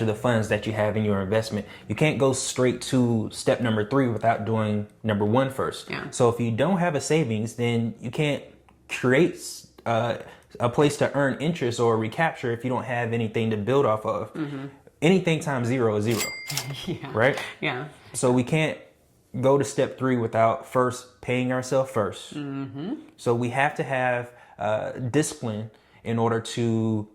the funds that you have in your investment. You can't go straight to step number 3 without doing number 1 first. Yeah. So if you don't have a savings, then you can't create a place to earn interest or recapture if you don't have anything to build off of. Anything times 0 is 0. Yeah. Right? Yeah. So we can't go to step 3 without first paying ourselves first. So we have to have discipline in order to,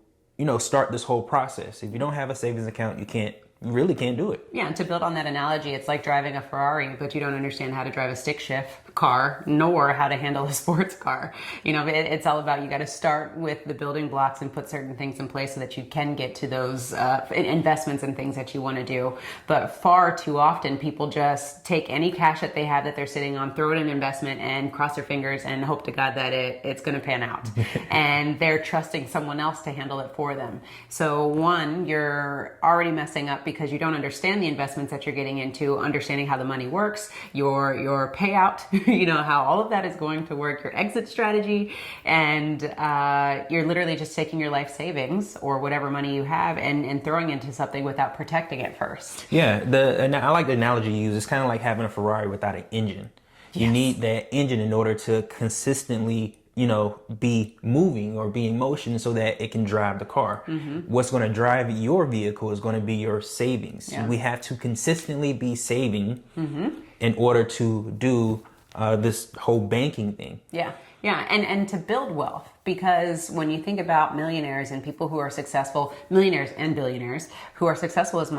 start this whole process. If you don't have a savings account, you really can't do it. Yeah, and to build on that analogy, it's like driving a Ferrari, but you don't understand how to drive a stick shift car, nor how to handle a sports car. It's all about, you got to start with the building blocks and put certain things in place so that you can get to those investments and things that you want to do. But far too often, people just take any cash that they have that they're sitting on, throw it in investment, and cross their fingers and hope to God that it's going to pan out. And they're trusting someone else to handle it for them. So one, you're already messing up because you don't understand the investments that you're getting into, understanding how the money works, your payout, how all of that is going to work, your exit strategy, and you're literally just taking your life savings or whatever money you have and throwing into something without protecting it first. Yeah, I like the analogy you use. It's kind of like having a Ferrari without an engine. You need that engine in order to consistently be moving or be in motion so that it can drive the car. What's going to drive your vehicle is going to be your savings. We have to consistently be saving in order to do this whole banking thing. Yeah. And to build wealth, because when you think about millionaires and people who are successful, millionaires and billionaires who are successful with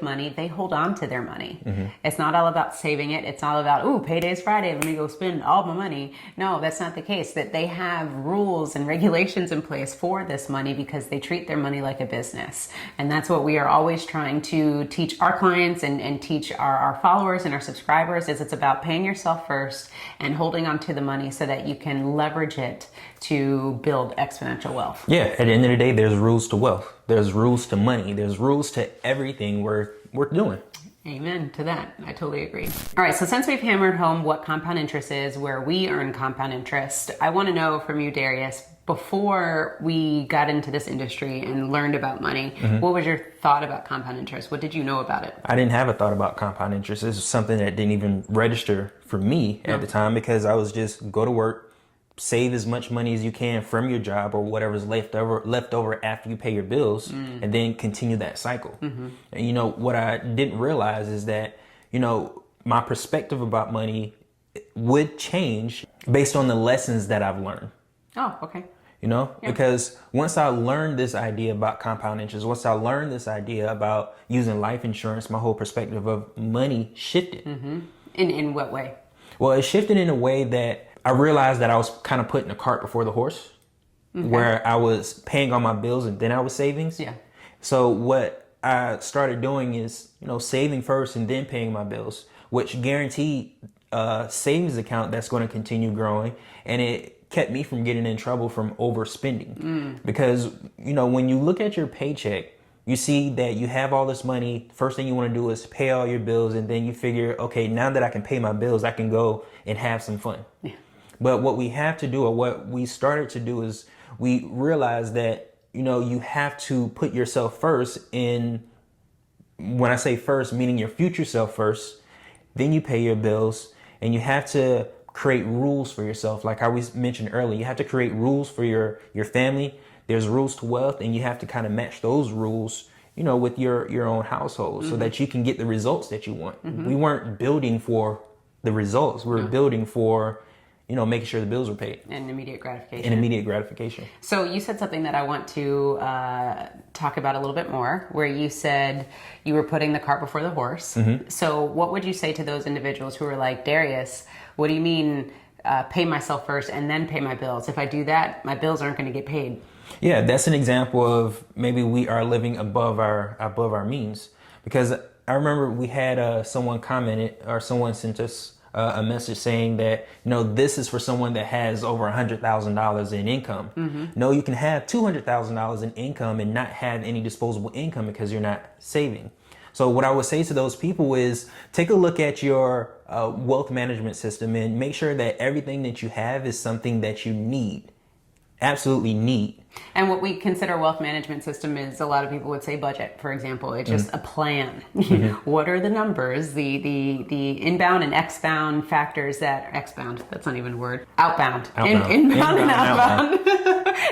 money, they hold on to their money. It's not all about saving it. It's all about, payday's Friday, let me go spend all my money. No, that's not the case. That they have rules and regulations in place for this money because they treat their money like a business. And that's what we are always trying to teach our clients and teach our followers and our subscribers is it's about paying yourself first and holding on to the money so that you can leverage it to build exponential wealth. Yeah, at the end of the day, there's rules to wealth. There's rules to money. There's rules to everything we're doing. Amen to that. I totally agree. All right, so since we've hammered home what compound interest is, where we earn compound interest, I want to know from you, Darius, before we got into this industry and learned about money, what was your thought about compound interest? What did you know about it? I didn't have a thought about compound interest. This was something that didn't even register for me at the time because I was just go to work, save as much money as you can from your job or whatever's left over after you pay your bills, and then continue that cycle. And what I didn't realize is that, my perspective about money would change based on the lessons that I've learned. Oh, okay. Because once I learned this idea about compound interest, once I learned this idea about using life insurance, my whole perspective of money shifted. In what way? Well, it shifted in a way that I realized that I was kind of putting the cart before the horse, where I was paying all my bills and then I was savings. Yeah. So what I started doing is, saving first and then paying my bills, which guaranteed a savings account that's going to continue growing. And it kept me from getting in trouble from overspending. Because, when you look at your paycheck, you see that you have all this money. First thing you want to do is pay all your bills. And then you figure, okay, now that I can pay my bills, I can go and have some fun. Yeah. But what we have to do, or what we started to do, is we realized that, you have to put yourself first. In when I say first, meaning your future self first, then you pay your bills, and you have to create rules for yourself. Like I mentioned earlier, you have to create rules for your family. There's rules to wealth, and you have to kind of match those rules, with your own household so that you can get the results that you want. We weren't building for the results. We were building for, making sure the bills were paid. And immediate gratification. So you said something that I want to talk about a little bit more, where you said you were putting the cart before the horse. So what would you say to those individuals who are like, Darius, what do you mean pay myself first and then pay my bills. If I do that, my bills aren't going to get paid. Yeah, that's an example of maybe we are living above our means. Because I remember we had someone commented, or someone sent us a message saying that, this is for someone that has over $100,000 in income. Mm-hmm. No, you can have $200,000 in income and not have any disposable income because you're not saving. So what I would say to those people is take a look at your wealth management system and make sure that everything that you have is something that you need. Absolutely need. And what we consider wealth management system is, a lot of people would say budget, for example. It's just a plan. Mm-hmm. What are the numbers, the inbound and exbound factors exbound, that's not even a word, outbound. Inbound and outbound.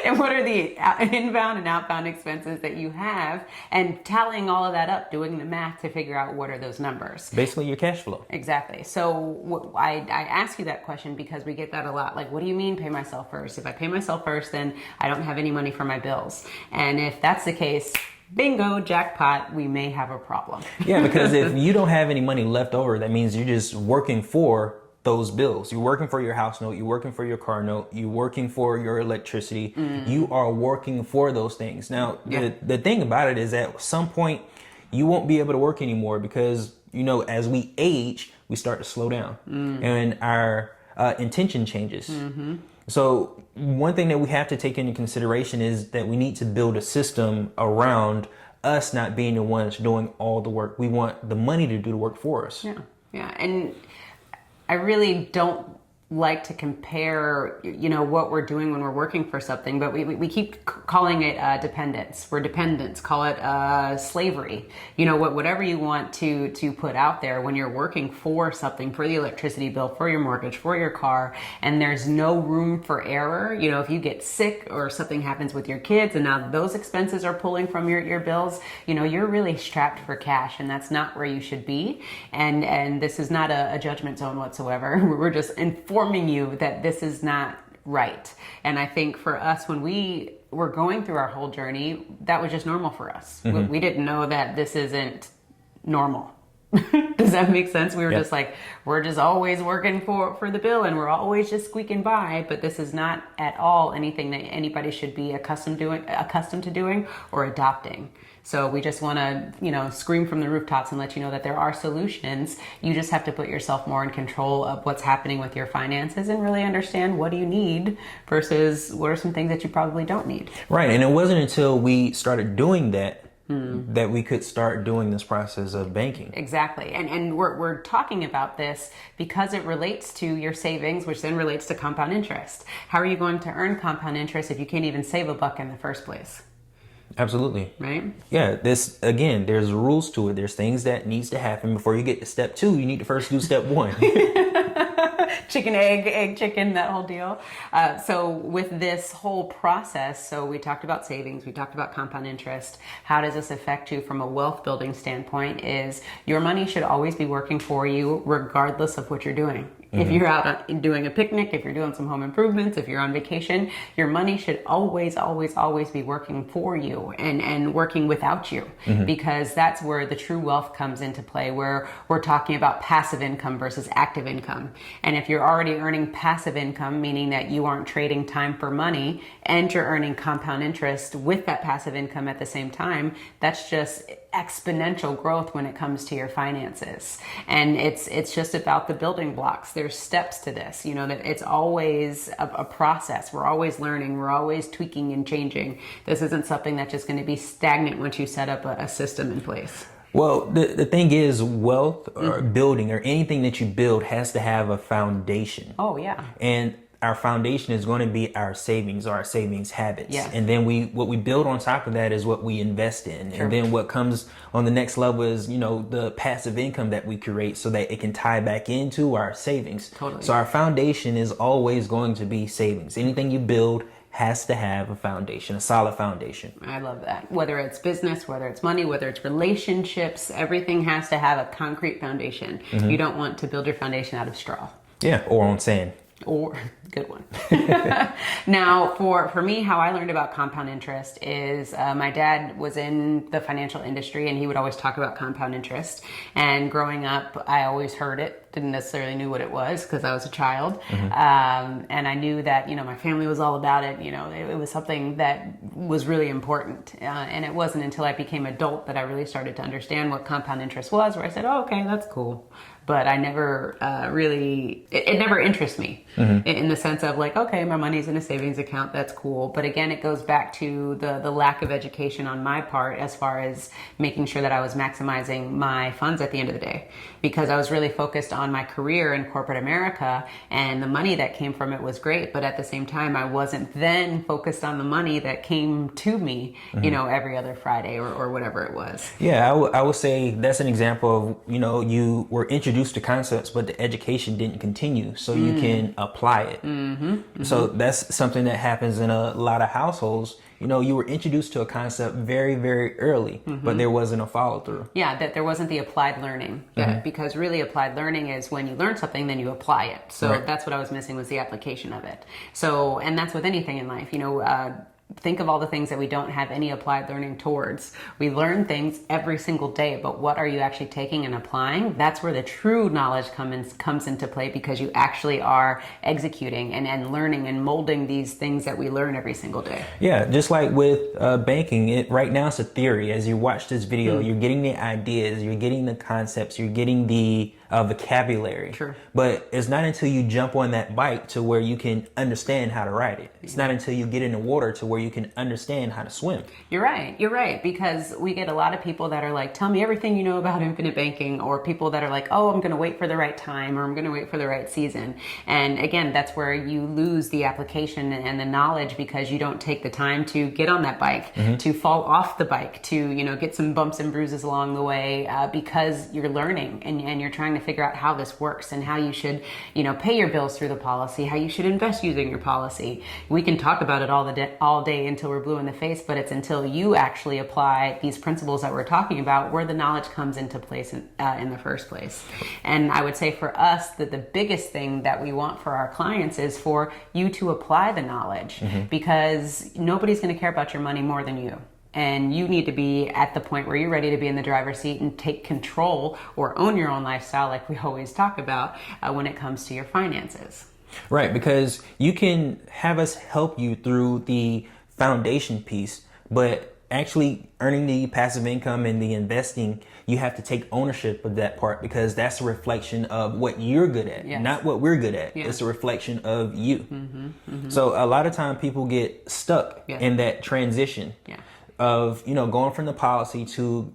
And what are the inbound and outbound expenses that you have, and tallying all of that up, doing the math to figure out what are those numbers. Basically your cash flow. Exactly. So I ask you that question because we get that a lot. Like, what do you mean pay myself first? If I pay myself first, then I don't have any money for my bills. And if that's the case, bingo, jackpot, we may have a problem. Yeah, because if you don't have any money left over, that means you're just working for those bills. You're working for your house note, you're working for your car note, you're working for your electricity. You are working for those things. Now, the thing about it is at some point you won't be able to work anymore because, as we age, we start to slow down and our intention changes. Mm-hmm. So one thing that we have to take into consideration is that we need to build a system around us not being the ones doing all the work. We want the money to do the work for us. Yeah. And I really don't like to compare, what we're doing when we're working for something, but we keep calling it dependence. We're dependents. Call it slavery. Whatever you want to put out there when you're working for something, for the electricity bill, for your mortgage, for your car, and there's no room for error. If you get sick or something happens with your kids, and now those expenses are pulling from your bills, you're really strapped for cash, and that's not where you should be. And this is not a judgment zone whatsoever. We're just informing you that this is not right. And I think for us, when we were going through our whole journey, that was just normal for us. Mm-hmm. We didn't know that this isn't normal. Does that make sense? We were just like, we're just always working for the bill and we're always just squeaking by, but this is not at all anything that anybody should be accustomed to doing or adopting. So we just want to, scream from the rooftops and let you know that there are solutions. You just have to put yourself more in control of what's happening with your finances and really understand what do you need versus what are some things that you probably don't need. Right. And it wasn't until we started doing that that we could start doing this process of banking. Exactly. And we're talking about this because it relates to your savings, which then relates to compound interest. How are you going to earn compound interest if you can't even save a buck in the first place? Absolutely. Right? Yeah, there's rules to it. There's things that needs to happen before you get to step 2. You need to first do step 1. Chicken, egg, chicken, that whole deal. So with this whole process, so we talked about savings, we talked about compound interest. How does this affect you from a wealth building standpoint is your money should always be working for you regardless of what you're doing. If you're out doing a picnic, if you're doing some home improvements, if you're on vacation, your money should always, always, always be working for you and working without you, because that's where the true wealth comes into play, where we're talking about passive income versus active income. And if you're already earning passive income, meaning that you aren't trading time for money and you're earning compound interest with that passive income at the same time, that's just exponential growth when it comes to your finances. And it's just about the building blocks. There's steps to this, that it's always a process. We're always learning. We're always tweaking and changing. This isn't something that's just going to be stagnant once you set up a system in place. Well, the thing is, wealth or building or anything that you build has to have a foundation. Oh, yeah. And our foundation is going to be our savings or our savings habits. Yeah. And then what we build on top of that is what we invest in. Sure. And then what comes on the next level is, the passive income that we create so that it can tie back into our savings. Totally. So our foundation is always going to be savings. Anything you build has to have a foundation, a solid foundation. I love that. Whether it's business, whether it's money, whether it's relationships, everything has to have a concrete foundation. You don't want to build your foundation out of straw. Yeah, or on sand. Or good one. Now, for me, how I learned about compound interest is my dad was in the financial industry, and he would always talk about compound interest. And growing up, I always heard it, didn't necessarily knew what it was because I was a child. And I knew that, my family was all about it. It was something that was really important. And it wasn't until I became adult that I really started to understand what compound interest was, where I said, oh, okay, that's cool. But I never it never interests me in the sense of like, okay, my money's in a savings account, that's cool. But again, it goes back to the lack of education on my part as far as making sure that I was maximizing my funds at the end of the day, because I was really focused on my career in corporate America, and the money that came from it was great. But at the same time, I wasn't then focused on the money that came to me, every other Friday or whatever it was. Yeah, I would say that's an example of, you were introduced to concepts, but the education didn't continue, so you can apply it. So that's something that happens in a lot of households. You were introduced to a concept very, very early, but there wasn't a follow through. Yeah, that there wasn't the applied learning. Because really applied learning is when you learn something, then you apply it. So that's what I was missing, was the application of it. So, and that's with anything in life, think of all the things that we don't have any applied learning towards. We learn things every single day, but what are you actually taking and applying? That's where the true knowledge comes into play, because you actually are executing and learning and molding these things that we learn every single day. Yeah, just like with banking, right now it's a theory. As you watch this video, you're getting the ideas, you're getting the concepts, you're getting the vocabulary. Sure. But it's not until you jump on that bike to where you can understand how to ride it. It's not until you get in the water to where you can understand how to swim. You're right. Because we get a lot of people that are like, tell me everything you know about infinite banking, or people that are like, oh, I'm going to wait for the right time, or I'm going to wait for the right season. And again, that's where you lose the application and the knowledge, because you don't take the time to get on that bike, to fall off the bike, to, get some bumps and bruises along the way, because you're learning and you're trying to figure out how this works and how you should, pay your bills through the policy, how you should invest using your policy. We can talk about it all day until we're blue in the face, but it's until you actually apply these principles that we're talking about where the knowledge comes into place in the first place. And I would say for us that the biggest thing that we want for our clients is for you to apply the knowledge, because nobody's going to care about your money more than you. And you need to be at the point where you're ready to be in the driver's seat and take control or own your own lifestyle, like we always talk about when it comes to your finances. Right, because you can have us help you through the foundation piece, but actually earning the passive income and the investing, you have to take ownership of that part, because that's a reflection of what you're good at, not what we're good at. It's a reflection of you. So a lot of time people get stuck in that transition. Of going from the policy to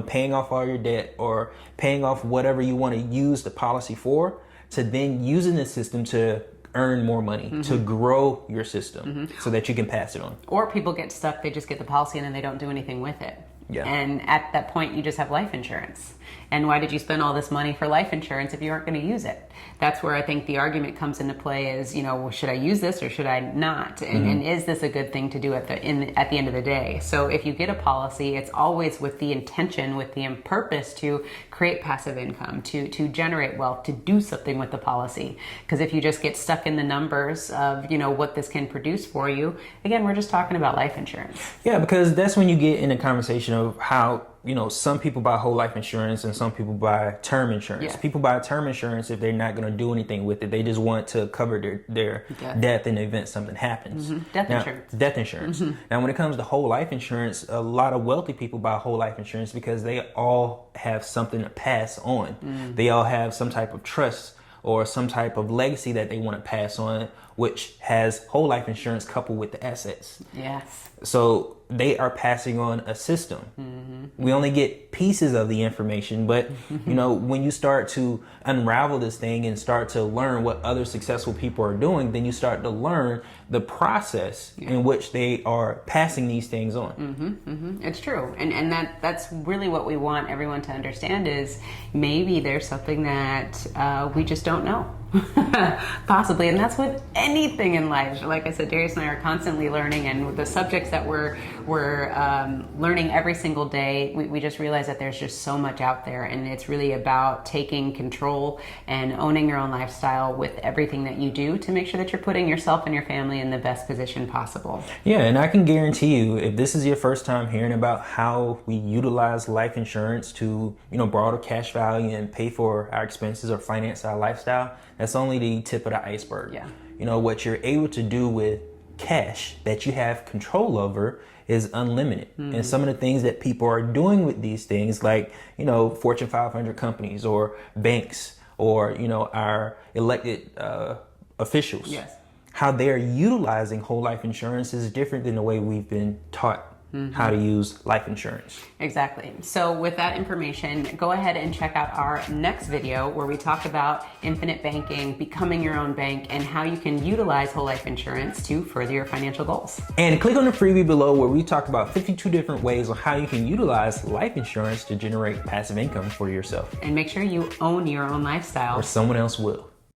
paying off all your debt, or paying off whatever you want to use the policy for, to then using the system to earn more money, to grow your system so that you can pass it on. Or people get stuck, they just get the policy and then they don't do anything with it. Yeah. And at that point, you just have life insurance. And why did you spend all this money for life insurance if you aren't going to use it? That's where I think the argument comes into play is, well, should I use this or should I not? And is this a good thing to do at the end of the day? So if you get a policy, it's always with the intention, with the purpose to create passive income, to generate wealth, to do something with the policy. Because if you just get stuck in the numbers of, what this can produce for you, again, we're just talking about life insurance. Yeah, because that's when you get in a conversation of how some people buy whole life insurance and some people buy term insurance. People buy term insurance if they're not going to do anything with it. They just want to cover their death in the event something happens. Death insurance. Now, when it comes to whole life insurance, a lot of wealthy people buy whole life insurance because they all have something to pass on. They all have some type of trust or some type of legacy that they want to pass on, which has whole life insurance coupled with the assets. Yes. So they are passing on a system. We only get pieces of the information, but when you start to unravel this thing and start to learn what other successful people are doing, then you start to learn the process in which they are passing these things on. It's true. And that's really what we want everyone to understand is maybe there's something that we just don't know. Possibly, and that's with anything in life. Like I said, Darius and I are constantly learning, and the subjects that we're learning every single day, we just realize that there's just so much out there, and it's really about taking control and owning your own lifestyle with everything that you do to make sure that you're putting yourself and your family in the best position possible. Yeah, and I can guarantee you, if this is your first time hearing about how we utilize life insurance to, borrow the cash value and pay for our expenses or finance our lifestyle, that's only the tip of the iceberg. Yeah. What you're able to do with cash that you have control over is unlimited. And some of the things that people are doing with these things, like, Fortune 500 companies or banks or, our elected officials, yes, how they're utilizing whole life insurance is different than the way we've been taught how to use life insurance. Exactly. So with that information, go ahead and check out our next video where we talk about infinite banking, becoming your own bank, and how you can utilize whole life insurance to further your financial goals. And click on the freebie below where we talk about 52 different ways on how you can utilize life insurance to generate passive income for yourself. And make sure you own your own lifestyle. Or someone else will.